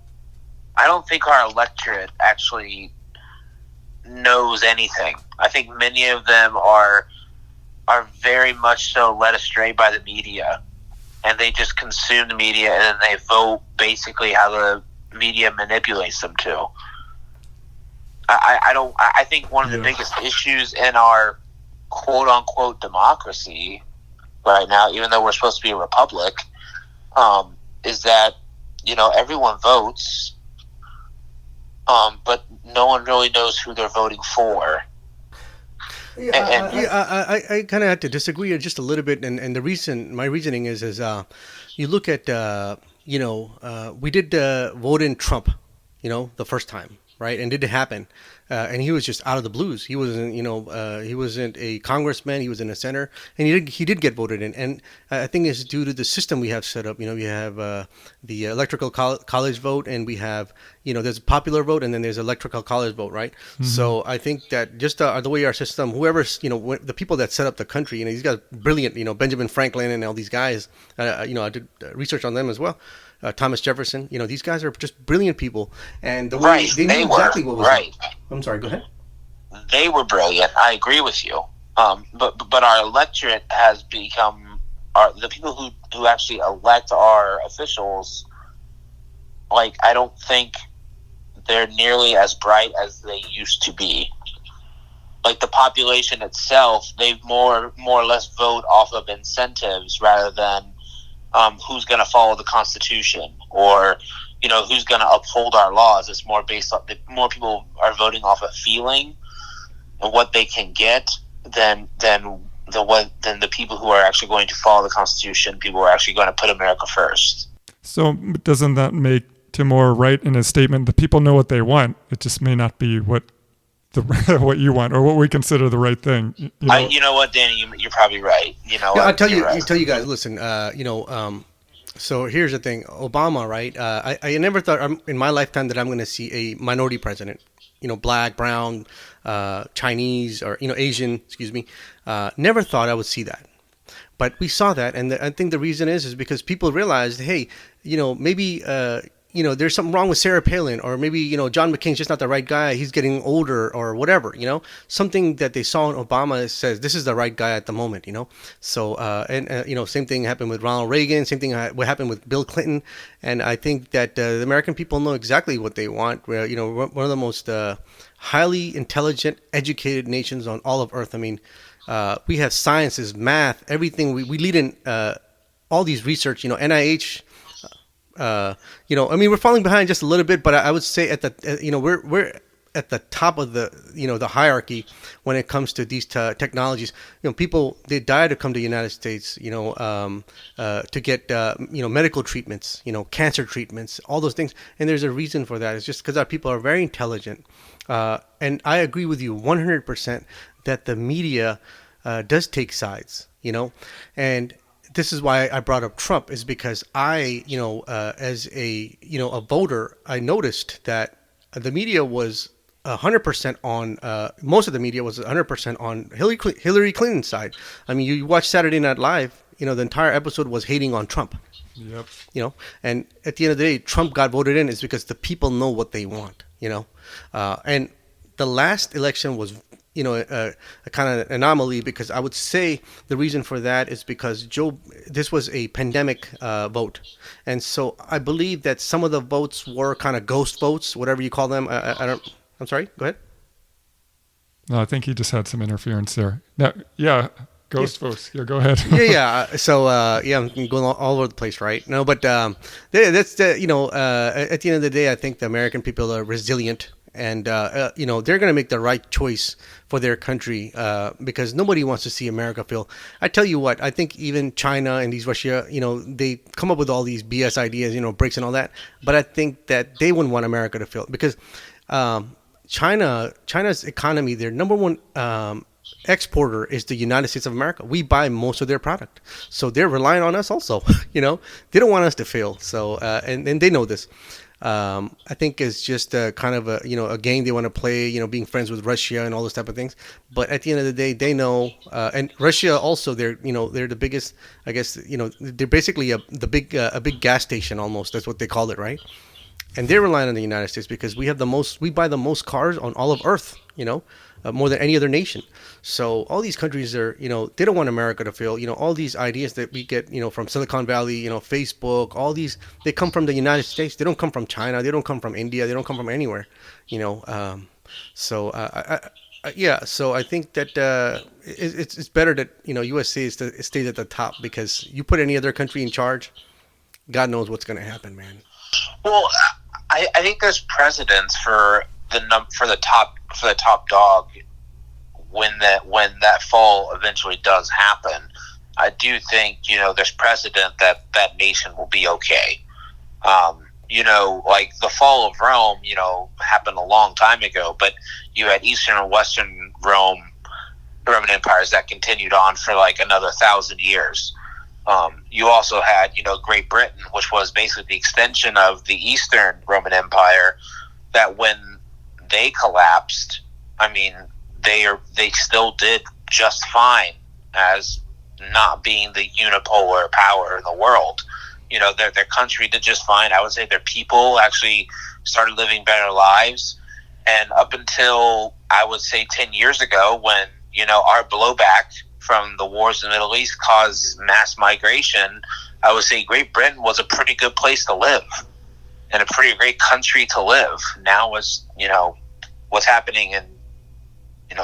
think our electorate actually knows anything. I think many of them are very much so led astray by the media. And they just consume the media, and then they vote basically how the media manipulates them to. I think one of the biggest issues in our quote unquote democracy right now, even though we're supposed to be a republic, is that everyone votes, but no one really knows who they're voting for. I kind of have to disagree just a little bit, and my reasoning is you look at we did vote in Trump, the first time, right? And did it happen? And he was just out of the blues. He wasn't, he wasn't a congressman. He was in a senator, and he did get voted in. And I think it's due to the system we have set up. We have the electoral college vote, and we have, there's a popular vote, and then there's electoral college vote, right? Mm-hmm. So I think that just the way our system, whoever's, the people that set up the country, these guys brilliant, Benjamin Franklin and all these guys, I did research on them as well. Thomas Jefferson, these guys are just brilliant people, and the way they knew exactly what was right. I'm sorry. Go ahead. They were brilliant. I agree with you. But our electorate has become the people who actually elect our officials. Like, I don't think they're nearly as bright as they used to be. Like, the population itself, they more or less vote off of incentives rather than who's going to follow the Constitution or, who's going to uphold our laws. It's more based on more people are voting off of feeling and what they can get than the people who are actually going to follow the Constitution, people who are actually going to put America first. So doesn't that make Taimor right in his statement? The people know what they want. It just may not be what what you want or what we consider the right thing. You know what, Danny, you're probably right. I'll tell you guys. Listen, so here's the thing. Obama, right? I never thought in my lifetime that I'm going to see a minority president. Black, brown, Chinese, or Asian. Excuse me. Never thought I would see that. But we saw that, and I think the reason is because people realized, hey, maybe there's something wrong with Sarah Palin, or maybe John McCain's just not the right guy. He's getting older, or whatever. Something that they saw in Obama says this is the right guy at the moment. So same thing happened with Ronald Reagan. Same thing what happened with Bill Clinton. And I think that the American people know exactly what they want. We're one of the most highly intelligent, educated nations on all of Earth. I mean, we have sciences, math, everything. We lead in all these research. NIH. I mean, we're falling behind just a little bit, but I would say at the, we're at the top of the, the hierarchy when it comes to these technologies. People, they die to come to the United States, to get, medical treatments, cancer treatments, all those things. And there's a reason for that. It's just because our people are very intelligent. And I agree with you 100% that the media does take sides, and this is why I brought up Trump, is because I, as a voter, I noticed that the media was 100% on, most of the media was 100% on Hillary Clinton's side. I mean, you watch Saturday Night Live, the entire episode was hating on Trump. Yep. And at the end of the day, Trump got voted in is because the people know what they want, and the last election was, a kind of anomaly, because I would say the reason for that is because this was a pandemic vote. And so I believe that some of the votes were kind of ghost votes, whatever you call them. I'm sorry, go ahead. No, I think he just had some interference there. No, yeah, ghost votes. Yeah, go ahead. Yeah. So, I'm going all over the place, right? No, but that's the, at the end of the day, I think the American people are resilient. And, they're going to make the right choice for their country, because nobody wants to see America fail. I tell you what, I think even China and these Russia, they come up with all these BS ideas, breaks and all that. But I think that they wouldn't want America to fail, because China's economy, their number one exporter is the United States of America. We buy most of their product. So they're relying on us also. They don't want us to fail. So, and they know this. I think it's just kind of a game they want to play, being friends with Russia and all those type of things. But at the end of the day, they know, and Russia also, they're the biggest, I guess, they're basically a big gas station almost. That's what they call it, right? And they're relying on the United States because we buy the most cars on all of Earth, more than any other nation. So all these countries are, they don't want America to fail. All these ideas that we get, from Silicon Valley, Facebook, all these, they come from the United States. They don't come from China. They don't come from India. They don't come from anywhere, So I think that it's better that, U.S.A. stays at the top, because you put any other country in charge, God knows what's going to happen, man. Well, I think there's precedence for the top dog when that fall eventually does happen. I do think there's precedent that nation will be okay. Like the fall of Rome, happened a long time ago, but you had Eastern and Western Roman empires that continued on for like another 1,000 years. You also had, Great Britain, which was basically the extension of the Eastern Roman Empire, that when they collapsed, I mean, they still did just fine as not being the unipolar power in the world. Their country did just fine. I would say their people actually started living better lives. And up until, I would say, 10 years ago, when, our blowback from the wars in the Middle East caused mass migration, I would say Great Britain was a pretty good place to live and a pretty great country to live. Now is, what's happening in,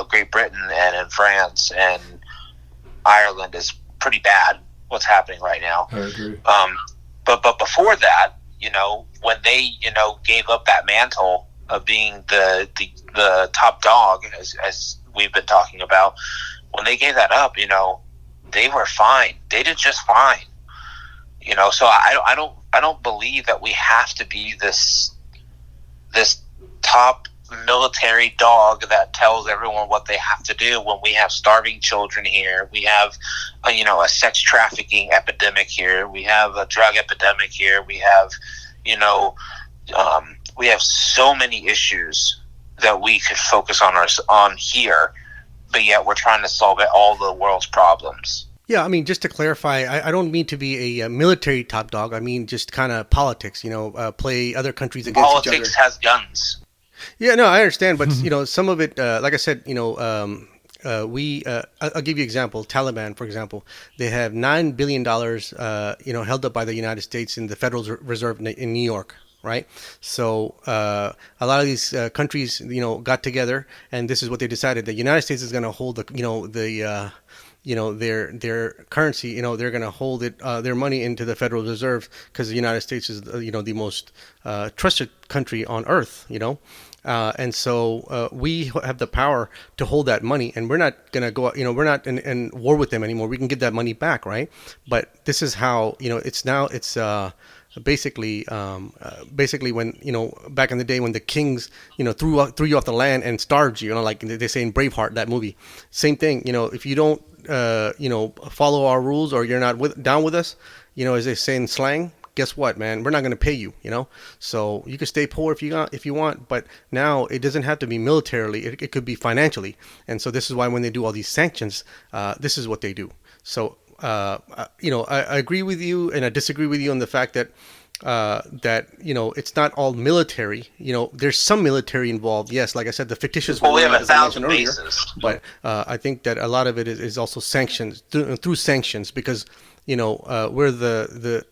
Great Britain and in France and Ireland is pretty bad, what's happening right now. I agree. But before that, when they, gave up that mantle of being the top dog, as we've been talking about, when they gave that up, they were fine. They did just fine. So I don't believe that we have to be this top military dog that tells everyone what they have to do when we have starving children here. We have a sex trafficking epidemic here. We have a drug epidemic here. We have we have so many issues that we could focus on here, but yet we're trying to solve all the world's problems. Yeah, I mean, just to clarify, I don't mean to be a military top dog. I mean, just kind of politics, play other countries against each other. Politics has guns. Yeah, no, I understand. But, some of it, like I said, I'll give you an example. Taliban, for example, they have $9 billion, held up by the United States in the Federal Reserve in New York. Right. So a lot of these countries, got together, and this is what they decided. The United States is going to hold the their currency, they're going to hold their money into the Federal Reserve, because the United States is the most trusted country on earth. And so we have the power to hold that money, and we're not going to go, we're not in war with them anymore. We can give that money back, right? But this is how, it's basically when, back in the day when the kings, threw you off the land and starved you, like they say in Braveheart, that movie. Same thing, if you don't, follow our rules, or you're not down with us, as they say in slang, guess what, man? We're not going to pay you, So you can stay poor if you want, but now it doesn't have to be militarily. It could be financially. And so this is why when they do all these sanctions, this is what they do. So, I agree with you, and I disagree with you on the fact that, it's not all military. There's some military involved. Yes, like I said, the fictitious. Well, we have 1,000 bases. But I think that a lot of it is also sanctions, through sanctions, because we're the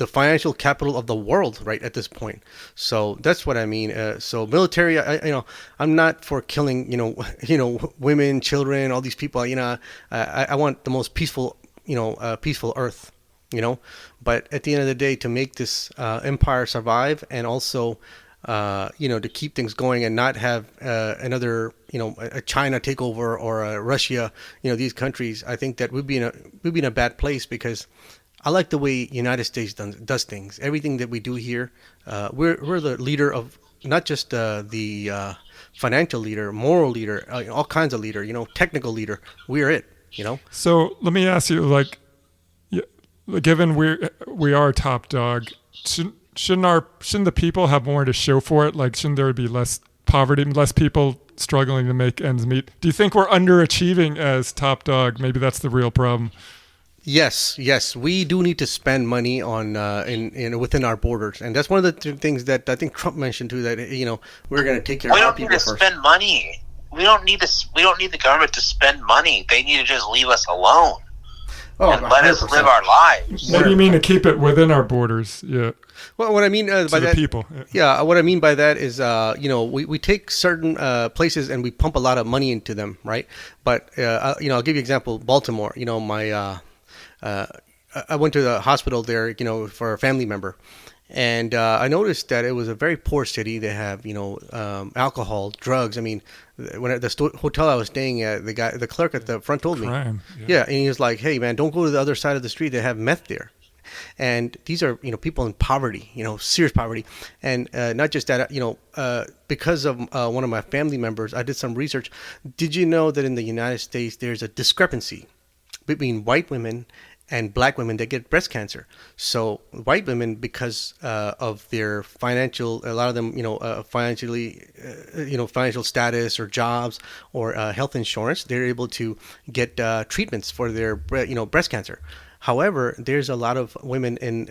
financial capital of the world right at this point. So that's what I mean. So military, I'm not for killing, women, children, all these people. I want the most peaceful, peaceful earth. But at the end of the day, to make this empire survive, and also to keep things going and not have another, a China takeover, or a Russia, these countries, I think that we'd be in a bad place, because I like the way United States does things. Everything that we do here, we're the leader of, not just the financial leader, moral leader, all kinds of leader, technical leader. We're it, So let me ask you, given we are top dog, shouldn't the people have more to show for it? Shouldn't there be less poverty, less people struggling to make ends meet? Do you think we're underachieving as top dog? Maybe that's the real problem. Yes, we do need to spend money on within our borders, and that's one of the things that I think Trump mentioned too. That we're going to take care of our people first. We don't need to spend money. We don't need the government to spend money. They need to just leave us alone. And let 100%. Us live our lives. What do you mean to keep it within our borders? Yeah. Well, what I mean by that, people. Yeah, what I mean by that is, we take certain places and we pump a lot of money into them, right? But I'll give you an example. Baltimore. I went to the hospital there, for a family member. And I noticed that it was a very poor city. They have, alcohol, drugs. I mean, when at the hotel I was staying at, the clerk at the front told me, yeah, and he was like, "Hey, man, don't go to the other side of the street. They have meth there." And these are, people in poverty, serious poverty. And not just that, because of one of my family members, I did some research. Did you know that in the United States there's a discrepancy between white women and black women that get breast cancer? So white women, because of their financial, a lot of them, financially, financial status or jobs or health insurance, they're able to get treatments for their, breast cancer. However, there's a lot of women in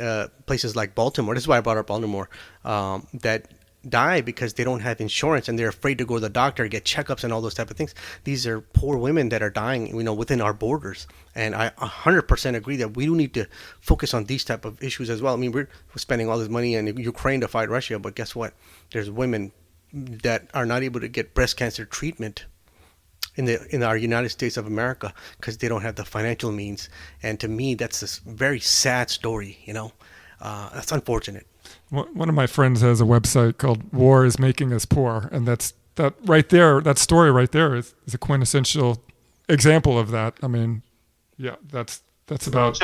places like Baltimore. This is why I brought up Baltimore, that die because they don't have insurance and they're afraid to go to the doctor, get checkups and all those type of things. These are poor women that are dying, within our borders. And I 100% agree that we do need to focus on these type of issues as well. I mean, we're spending all this money in Ukraine to fight Russia, but guess what? There's women that are not able to get breast cancer treatment in our United States of America because they don't have the financial means. And to me, that's a very sad story. That's unfortunate. One of my friends has a website called "War is Making Us Poor," and that right there, that story right there is a quintessential example of that. I mean, yeah, that's about.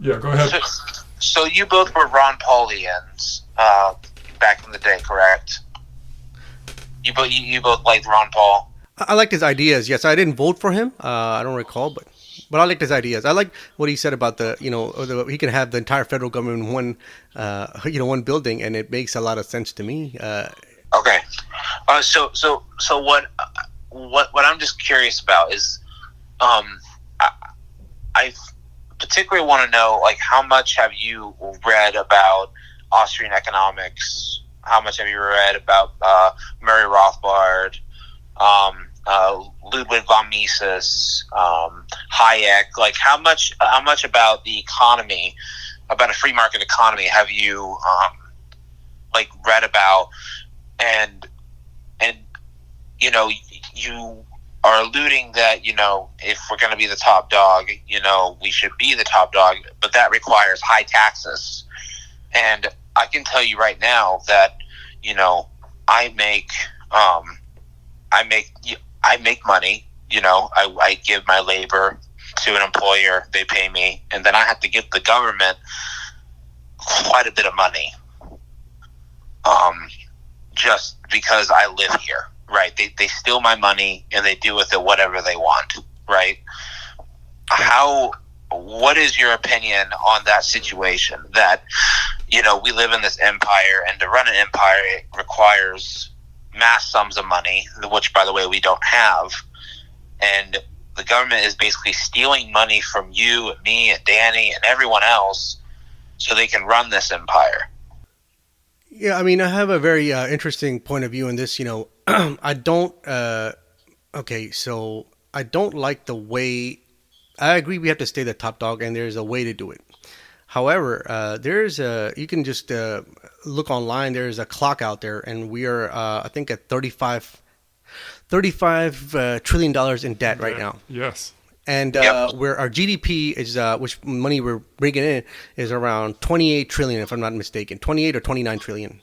Yeah, go ahead. So you both were Ron Paulians back in the day, correct? You both liked Ron Paul. I liked his ideas. Yes, I didn't vote for him. I don't recall, but I liked his ideas. I liked what he said about he can have the entire federal government in one building, and it makes a lot of sense to me. Okay, so what I'm just curious about is, I particularly want to know, how much have you read about Austrian economics? How much have you read about Murray Rothbard? Ludwig von Mises, Hayek, how much about the economy, about a free market economy, have you read about? And you are alluding that, if we're going to be the top dog, we should be the top dog, but that requires high taxes. And I can tell you right now that, I make money. I give my labor to an employer, they pay me, and then I have to give the government quite a bit of money, just because I live here, right? They steal my money and they do with it whatever they want, right? What is your opinion on that situation? That, we live in this empire, and to run an empire, it requires mass sums of money, which, by the way, we don't have. And the government is basically stealing money from you and me and Danny and everyone else so they can run this empire. Yeah, I mean, I have a very interesting point of view in this. I don't. So I don't like the way. I agree we have to stay the top dog, and there's a way to do it. However, you can just look online. There's a clock out there, and we are, I think, at $35 trillion in debt right now. Yes. And where our GDP is, which money we're bringing in, is around 28 trillion, if I'm not mistaken, 28 or 29 trillion.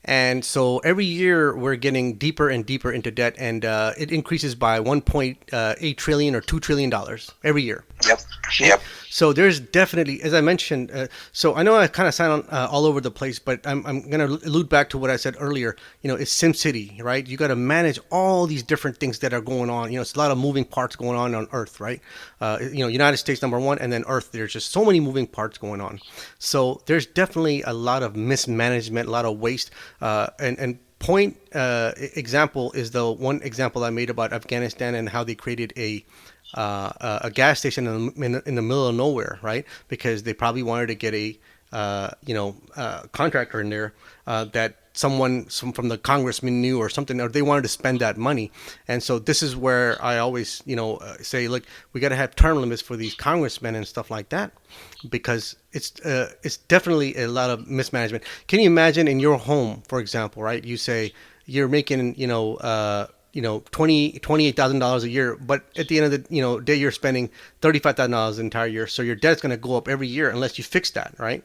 And so every year we're getting deeper and deeper into debt, and it increases by 1.8 trillion or $2 trillion every year. Yep. So there's definitely, as I mentioned, so I know I kind of sound all over the place, but I'm going to allude back to what I said earlier. It's SimCity, right? You got to manage all these different things that are going on. It's a lot of moving parts going on Earth, right? United States number one, and then Earth. There's just so many moving parts going on. So there's definitely a lot of mismanagement, a lot of waste, example is the one example I made about Afghanistan and how they created a gas station in the middle of nowhere, right? Because they probably wanted to get a contractor in there that someone from the congressman knew or something, or they wanted to spend that money. And so this is where I always, say, look, we got to have term limits for these congressmen and stuff like that, because it's definitely a lot of mismanagement. Can you imagine in your home, for example, right? You say you're making, $28,000 a year, but at the end of the day, you're spending $35,000 the entire year. So your debt's going to go up every year unless you fix that, right?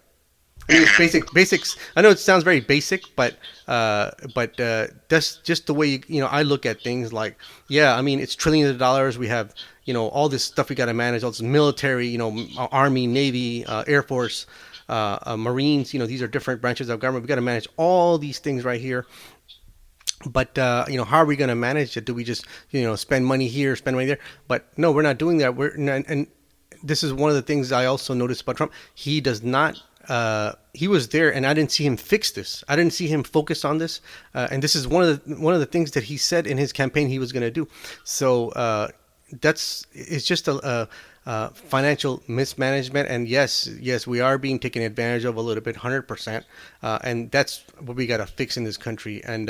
I mean, it's basics. I know it sounds very basic, but that's just the way I look at things. Like, yeah, I mean, it's trillions of dollars. We have all this stuff we got to manage. All this military, Army, Navy, Air Force, Marines. These are different branches of government. We got to manage all these things right here. But how are we going to manage it? Do we just spend money here, spend money there? But no, we're not doing that. And this is one of the things I also noticed about Trump. He does not. He was there, and I didn't see him fix this. I didn't see him focus on this. And this is one of the things that he said in his campaign he was going to do. So it's just a financial mismanagement. And yes, we are being taken advantage of a little bit, 100%. And that's what we got to fix in this country. And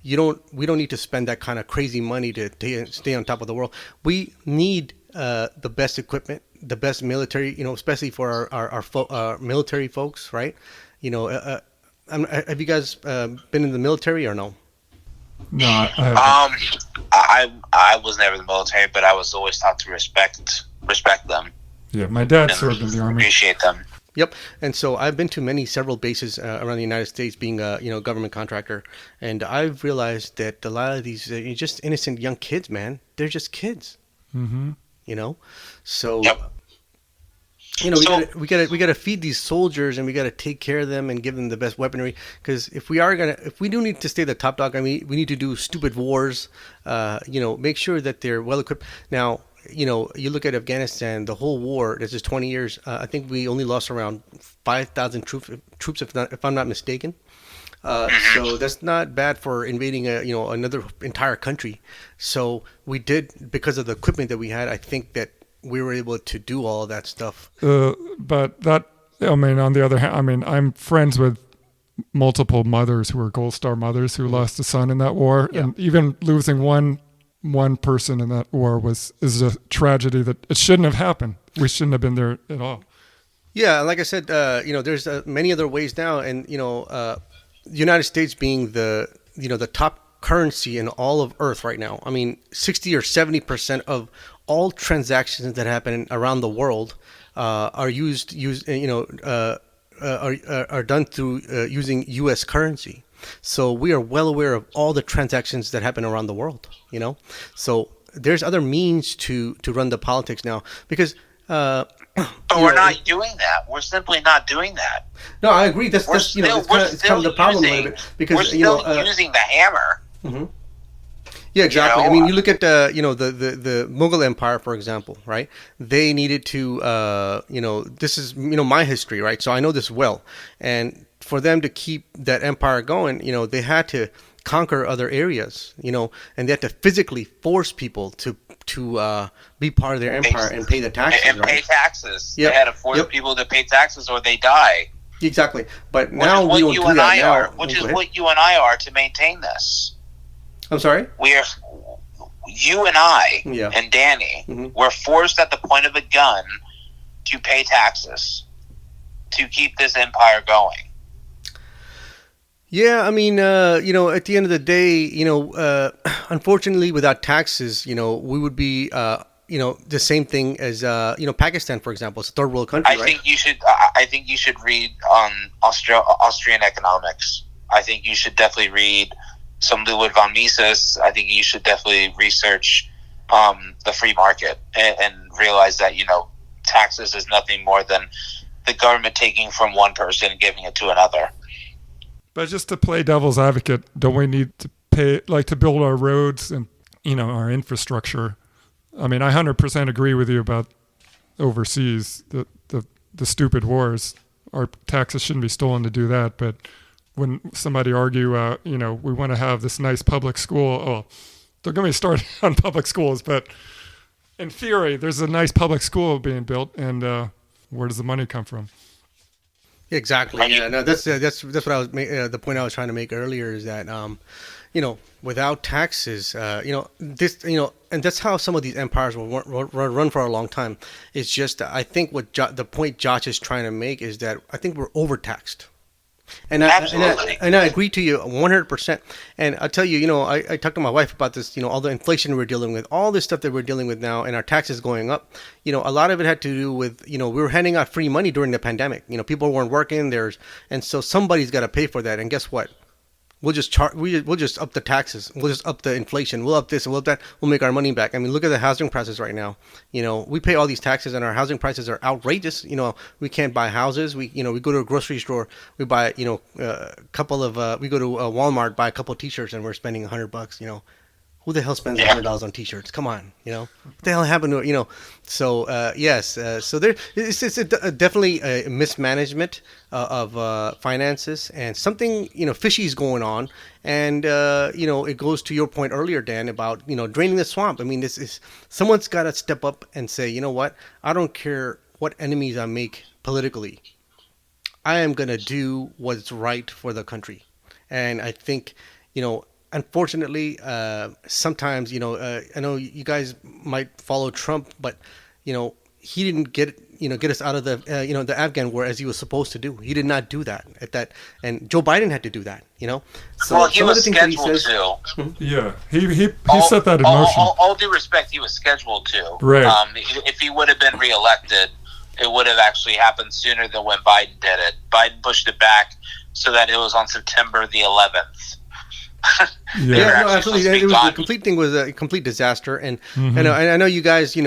we don't need to spend that kind of crazy money to stay on top of the world. We need the best equipment, the best military, especially for our military folks, right? Have you guys been in the military or no? No, I was never in the military, but I was always taught to respect them. Yeah, my dad served in the army. Appreciate them. Yep. And so I've been to several bases around the United States, being a government contractor, and I've realized that a lot of these just innocent young kids, man, they're just kids. Mm-hmm. So. Yep. We gotta feed these soldiers, and we gotta take care of them and give them the best weaponry. Because if we do need to stay the top dog, I mean, we need to do stupid wars. Make sure that they're well equipped. Now, you look at Afghanistan, the whole war. This is 20 years. I think we only lost around 5,000 troops, if I'm not mistaken. So that's not bad for invading another entire country. So we did, because of the equipment that we had. I think that we were able to do all of that stuff. But that, on the other hand, I'm friends with multiple mothers who were Gold Star mothers who lost a son in that war. Yeah. And even losing one person in that war is a tragedy that it shouldn't have happened. We shouldn't have been there at all. Yeah, like I said, there's many other ways now, and the United States being the top currency in all of Earth right now. I mean, 60 or 70% of all transactions that happen around the world are done through using U.S. currency. So we are well aware of all the transactions that happen around the world. So there's other means to run the politics now, because. But we're not doing that. We're simply not doing that. No, I agree. That's it's kind of the problem a little bit, because we're still using the hammer. Mm-hmm. Yeah, exactly. I mean, you look at the Mughal Empire, for example, right? They needed to, this is my history, right? So I know this well, and for them to keep that empire going, they had to conquer other areas, and they had to physically force people to be part of their empire and pay the taxes, and pay taxes. Yep. They had to force people to pay taxes or they die. Exactly. But now we don't do that now. Which is what you and I are to maintain this. I'm sorry? You and I and Danny were forced at the point of a gun to pay taxes to keep this empire going. Yeah, I mean, at the end of the day, unfortunately, without taxes, we would be, the same thing as, Pakistan, for example. It's a third world country, right? I think you should read on Austrian economics. I think you should definitely read some Ludwig von Mises. I think you should definitely research the free market and realize that, taxes is nothing more than the government taking from one person and giving it to another. But just to play devil's advocate, don't we need to pay, to build our roads and, our infrastructure? I mean, I 100% agree with you about overseas, the stupid wars. Our taxes shouldn't be stolen to do that. But when somebody argue, we want to have this nice public school, they're going to be starting on public schools. But in theory, there's a nice public school being built, and where does the money come from? Exactly. Yeah. No, that's what I was the point I was trying to make earlier is that without taxes, this and that's how some of these empires will run for a long time. It's just I think what the point Josh is trying to make is that I think we're overtaxed. And I agree to you 100%. And I'll tell you, I talked to my wife about this, all the inflation we're dealing with, all this stuff that we're dealing with now, and our taxes going up. A lot of it had to do with, we were handing out free money during the pandemic. People weren't working, and so somebody's got to pay for that. And guess what? We'll just we'll just up the taxes. We'll just up the inflation. We'll up this and we'll up that. We'll make our money back. I mean, look at the housing prices right now. We pay all these taxes and our housing prices are outrageous. We can't buy houses. We go to a grocery store. We buy, we go to Walmart, buy a couple of t-shirts and we're spending $100. Who the hell spends $100 on t-shirts? Come on, what the hell happened to it? So yes, so there it's definitely a mismanagement of finances and something fishy is going on, and it goes to your point earlier, Dan, about draining the swamp. I mean, this is someone's got to step up and say, you know what? I don't care what enemies I make politically. I am gonna do what's right for the country, and I think unfortunately, sometimes, I know you guys might follow Trump, but, he didn't get us out of the Afghan war as he was supposed to do. He did not do that and Joe Biden had to do that, So well, he was scheduled to. Yeah, he set that in motion. All due respect, he was scheduled to. Right. If he would have been reelected, it would have actually happened sooner than when Biden did it. Biden pushed it back so that it was on September the 11th. Yeah, no, absolutely. It was, the complete thing was a complete disaster, and I know you guys, you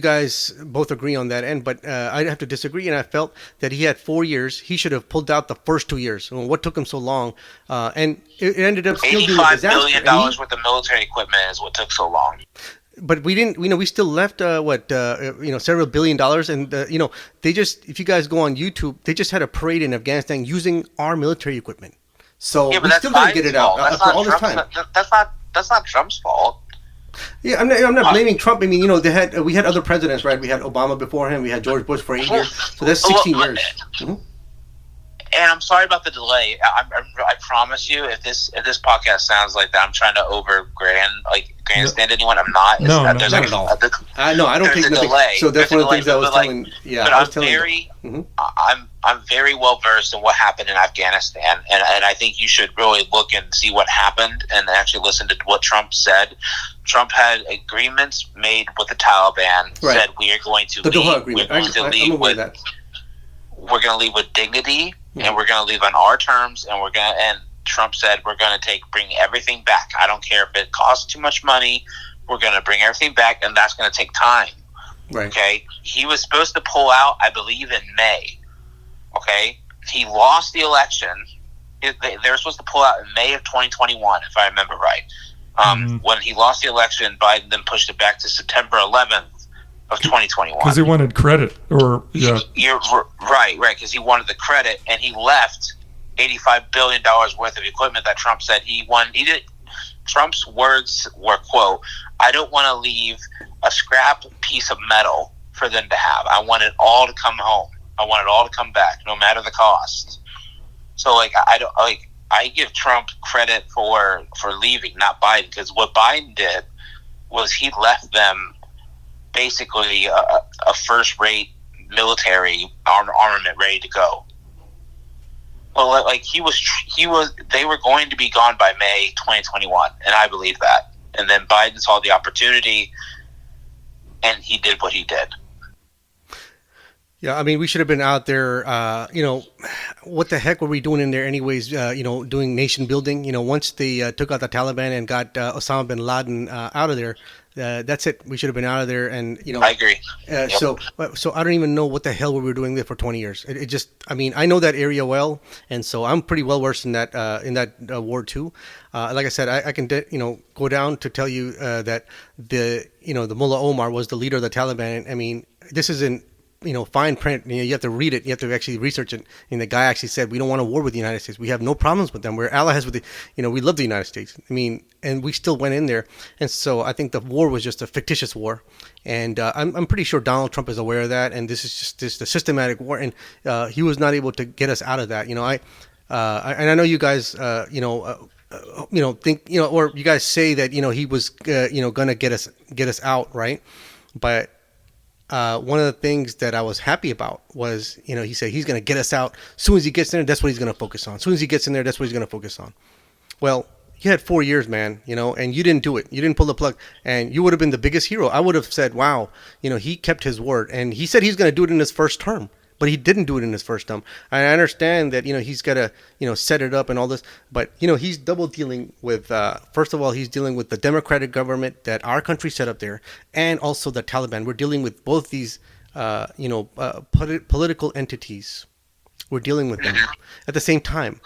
guys both agree on that end, but I have to disagree. And I felt that he had 4 years. He should have pulled out the first 2 years. What took him so long? And it ended up still being a disaster. $85 billion worth of military equipment is what took so long. But we didn't, we still left, several $1 billion. And, they just, if you guys go on YouTube, they just had a parade in Afghanistan using our military equipment. So we still didn't get it out after all this time. That's not Trump's fault. Yeah, I'm not blaming Trump. I mean, we had other presidents, right? We had Obama before him. We had George Bush for 8 years. So that's 16 years. Mm-hmm. And I'm sorry about the delay. I promise you, if this podcast sounds like that, I'm trying to grandstand anyone. I'm not. No, not at all. No, I don't think there's a delay. So that's one of the things I was telling. But I'm very well versed in what happened in Afghanistan, and I think you should really look and see what happened and actually listen to what Trump said. Trump had agreements made with the Taliban. Right. Said we are going to the leave. Doha agreement. We're going to leave with dignity, and we're going to leave on our terms, and Trump said we're going to bring everything back. I don't care if it costs too much money. We're going to bring everything back, and that's going to take time. Right. Okay. He was supposed to pull out, I believe, in May. Okay. He lost the election. They were supposed to pull out in May of 2021, if I remember right. When he lost the election, Biden then pushed it back to September 11th of 2021. Because he wanted credit, or You're right, because he wanted the credit, and he left $85 billion worth of equipment that Trump said he won. Trump's words were, quote, "I don't want to leave a scrap piece of metal for them to have. I want it all to come home. I want it all to come back, no matter the cost." So, I give Trump credit for leaving, not Biden, because what Biden did was he left them basically a first-rate military armament ready to go. Well, they were going to be gone by May 2021, and I believe that. And then Biden saw the opportunity, and he did what he did. Yeah, I mean, we should have been out there. What the heck were we doing in there, anyways? Doing nation building. Once they took out the Taliban and got Osama bin Laden out of there, that's it. We should have been out of there, and I agree. Yep. So I don't even know what the hell we were doing there for 20 years. It just, I mean, I know that area well, and so I'm pretty well versed in that war too. Like I said, I can go down to tell you that the Mullah Omar was the leader of the Taliban. I mean, this isn't fine print. You have to read it. You have to actually research it. And the guy actually said, "We don't want a war with the United States. We have no problems with them. We're allies with we love the United States." I mean, and we still went in there. And so I think the war was just a fictitious war. And I'm pretty sure Donald Trump is aware of that. And this is just a systematic war. And he was not able to get us out of that. And I know you guys, think, or you guys say that, he was, going to get us out, right? But one of the things that I was happy about was, he said he's going to get us out. As soon as he gets in there, that's what he's going to focus on. As soon as he gets in there, that's what he's going to focus on. Well, you had 4 years, man, and you didn't do it. You didn't pull the plug, and you would have been the biggest hero. I would have said, wow, he kept his word. And he said he's going to do it in his first term, but he didn't do it in his first term. And I understand that, he's got to, set it up and all this. But, he's double dealing with, first of all, he's dealing with the democratic government that our country set up there, and also the Taliban. We're dealing with both these, political entities. We're dealing with them at the same time,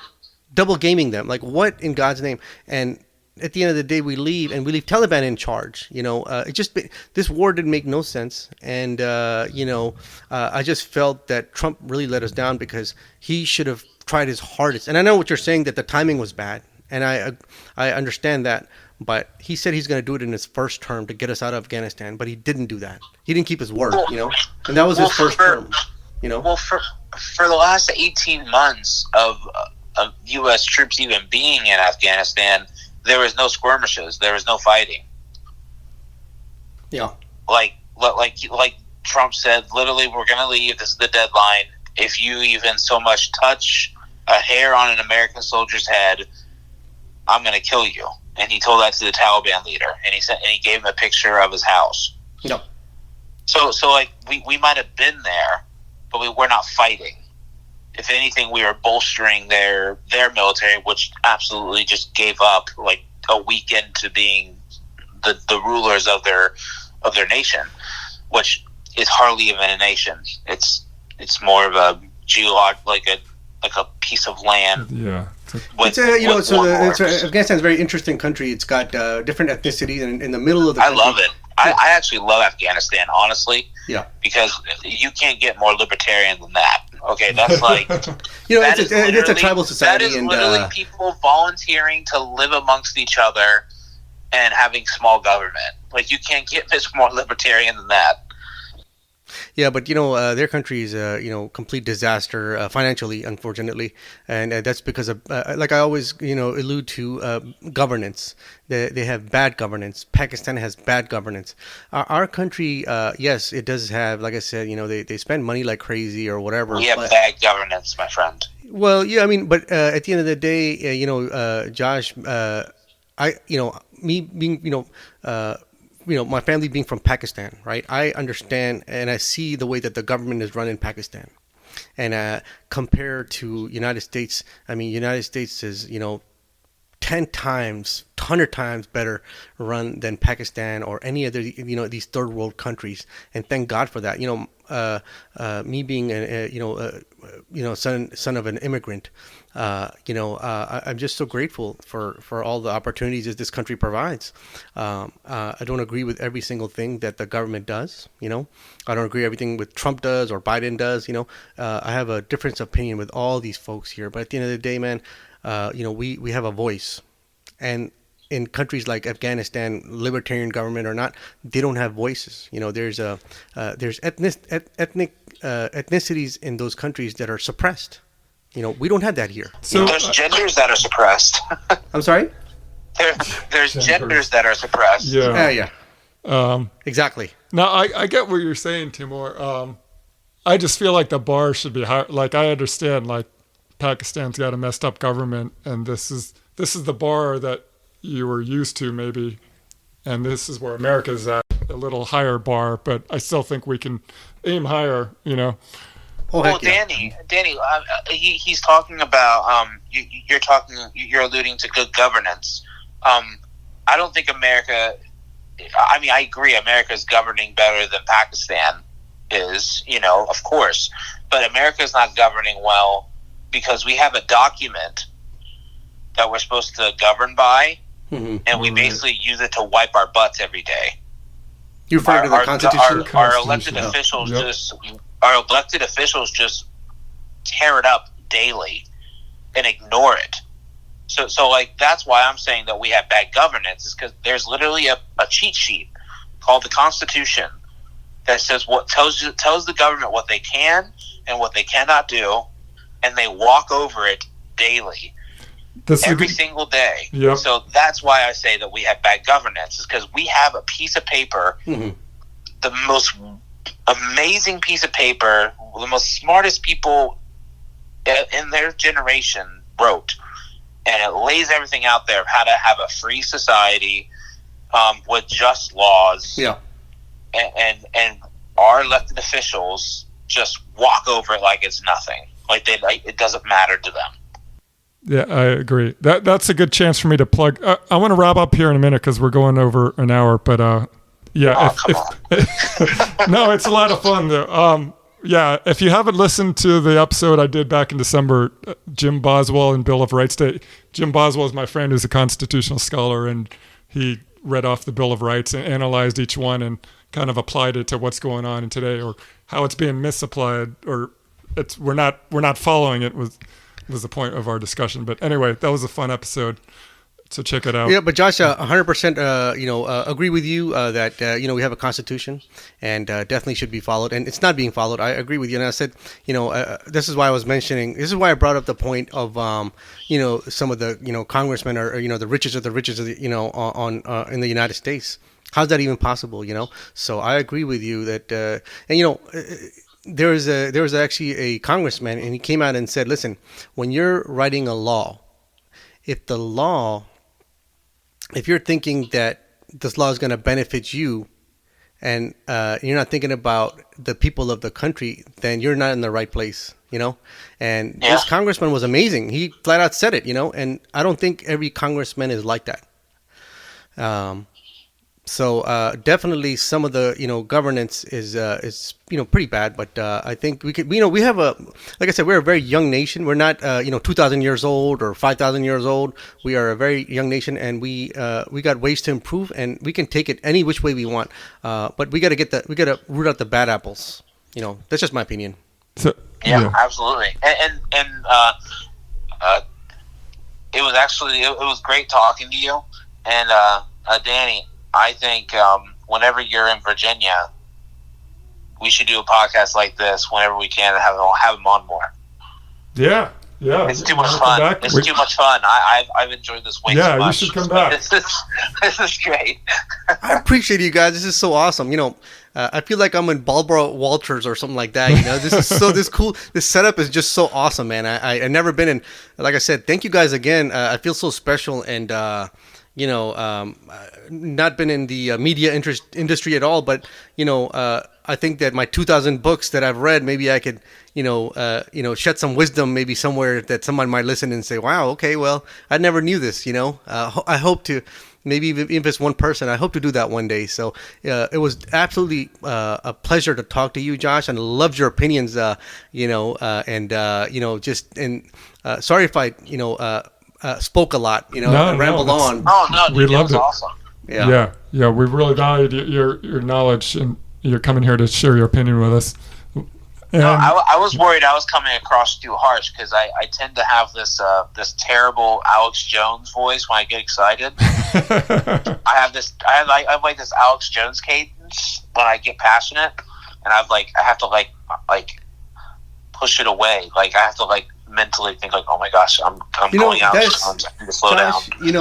double gaming them. Like, what in God's name? And at the end of the day, we leave Taliban in charge. This war didn't make no sense. And, I just felt that Trump really let us down because he should have tried his hardest. And I know what you're saying, that the timing was bad. And I understand that. But he said he's going to do it in his first term to get us out of Afghanistan. But he didn't do that. He didn't keep his word, And that was his first term, Well, for the last 18 months of U.S. troops even being in Afghanistan, there was no skirmishes. There was no fighting. Yeah. Like Trump said, literally, we're going to leave. This is the deadline. If you even so much touch a hair on an American soldier's head, I'm going to kill you. And he told that to the Taliban leader. And he gave him a picture of his house. No. So we might have been there, but we were not fighting. If anything, we were bolstering their military, which absolutely just gave up like a week into being the rulers of their nation, which is hardly even a nation. It's more of a like a piece of land. Yeah. Afghanistan's a very interesting country. It's got different ethnicities, and in the middle of the country, I love it. I actually love Afghanistan, honestly. Yeah. Because you can't get more libertarian than that. Okay, that's like it's a tribal society. That is literally people volunteering to live amongst each other and having small government. Like, you can't get much more libertarian than that. Yeah, but their country is complete disaster financially, unfortunately, and that's because of like I always allude to governance. They have bad governance. Pakistan has bad governance. Our country, yes, it does have, like I said, they spend money like crazy or whatever. We have bad governance, my friend. Well, yeah, I mean, but at the end of the day, Josh, me being my family being from Pakistan, right? I understand and I see the way that the government is run in Pakistan, and compared to United States, I mean, United States is 10 times, 100 times better run than Pakistan or any other these third world countries, and thank God for that. Me being son of an immigrant, I'm just so grateful for all the opportunities that this country provides. I don't agree with every single thing that the government does. I don't agree with everything with Trump does or Biden does. I have a difference of opinion with all these folks here, but at the end of the day, man, we have a voice, and in countries like Afghanistan, libertarian government or not, they don't have voices. There's ethnicities in those countries that are suppressed. We don't have that here. So there's genders that are suppressed. I'm sorry? There's genders that are suppressed. Yeah. Exactly. Now, I get what you're saying, Taimor. I just feel like the bar should be higher. Like, I understand, like, Pakistan's got a messed up government, and this is the bar that you were used to, maybe, and this is where America's at, a little higher bar, but I still think we can aim higher, Oh, well, Danny, he's talking about you're alluding to good governance. I don't think America. I mean, I agree. America is governing better than Pakistan is, of course, but America is not governing well because we have a document that we're supposed to govern by, and we basically use it to wipe our butts every day. You refer to the Constitution? Our elected officials just tear it up daily and ignore it. So like, that's why I'm saying that we have bad governance, is because there's literally a cheat sheet called the Constitution that says what tells the government what they can and what they cannot do, and they walk over it daily. Every single day. Yep. So that's why I say that we have bad governance, is because we have a piece of paper, the most amazing piece of paper, the most smartest people in their generation wrote, and it lays everything out there of how to have a free society with just laws. Yeah. And our elected officials just walk over it like it's nothing. Like it doesn't matter to them. Yeah, I agree. That's a good chance for me to plug. I want to wrap up here in a minute because we're going over an hour. But yeah, no, it's a lot of fun though. Yeah, if you haven't listened to the episode I did back in December, Jim Boswell and Bill of Rights Day. Jim Boswell is my friend who's a constitutional scholar, and he read off the Bill of Rights and analyzed each one and kind of applied it to what's going on in today, or how it's being misapplied, or we're not following it was the point of our discussion. But anyway, that was a fun episode, so check it out. Yeah, but Josh, 100% agree with you that we have a constitution and definitely should be followed, and it's not being followed. I agree with you, and I said this is why I was mentioning, this is why I brought up the point of some of the congressmen are the richest of the richest of the in the United States. How's that even possible? So I agree with you that there was actually a congressman, and he came out and said, listen, when you're writing a law, if you're thinking that this law is going to benefit you, and you're not thinking about the people of the country, then you're not in the right place, And this congressman was amazing. He flat out said it, and I don't think every congressman is like that. So definitely some of the governance is pretty bad, but I think we could we have like I said, we're a very young nation. We're not 2,000 years old or 5,000 years old. We are a very young nation, and we got ways to improve, and we can take it any which way we want. But we got to root out the bad apples. That's just my opinion. So, yeah, absolutely. And it was great talking to you, and Danny, I think whenever you're in Virginia, we should do a podcast like this whenever we can and have them on more. Yeah. It's too much fun. It's too much fun. I've enjoyed this way too much. Yeah, you should come back. This is great. I appreciate you guys. This is so awesome. I feel like I'm in Barbara Walters or something like that. This is this cool. This setup is just so awesome, man. I've never been in. Like I said, thank you guys again. I feel so special, and not been in the media industry at all, but I think that my 2,000 books that I've read, maybe I could, shed some wisdom maybe somewhere that someone might listen and say, wow, okay, well, I never knew this, I hope to, maybe even if it's one person, I hope to do that one day. So it was absolutely a pleasure to talk to you, Josh, and loved your opinions, sorry if I, spoke a lot, and rambled on. Oh, no, dude, we loved it. Awesome. Yeah. We really valued your knowledge, and you're coming here to share your opinion with us. No, I was worried I was coming across too harsh because I tend to have this terrible Alex Jones voice when I get excited. I have this Alex Jones cadence when I get passionate, and I have to push it away. I have to mentally think oh my gosh, I'm going out. I need to slow down. You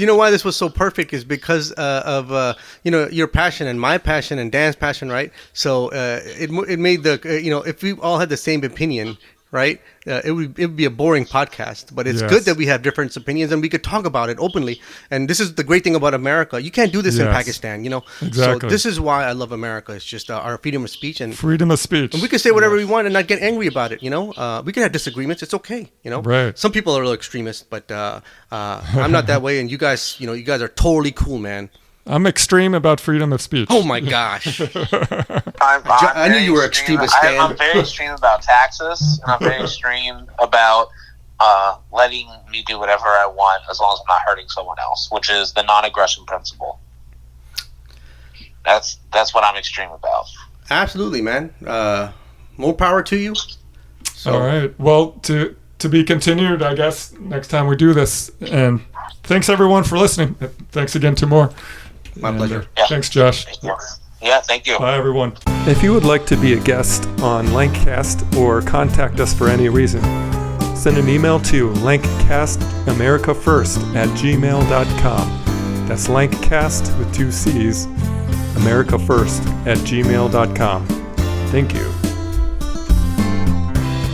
know why this was so perfect is because of your passion and my passion and Dan's passion, right? So it made if we all had the same opinion, right? It would be a boring podcast, but it's good that we have different opinions and we could talk about it openly. And this is the great thing about America. You can't do this in Pakistan, Exactly. So this is why I love America. It's just our freedom of speech and freedom of speech. And we can say whatever we want and not get angry about it. We can have disagreements. It's okay. Right. Some people are a little extremist, but I'm not that way. And you guys, you guys are totally cool, man. I'm extreme about freedom of speech. Oh my gosh! I knew you were extremist, Dan. I'm very extreme about taxes, and I'm very extreme about letting me do whatever I want as long as I'm not hurting someone else, which is the non-aggression principle. That's what I'm extreme about. Absolutely, man. More power to you. All right. Well, to be continued, I guess, next time we do this. And thanks everyone for listening. Thanks again, Taimor. My pleasure. Thanks, Josh. Yeah, thank you. Bye, everyone. If you would like to be a guest on Lancast or contact us for any reason, send an email to lancastamerica1st@gmail.com. That's Lancast with 2 C's, America1st@gmail.com. Thank you.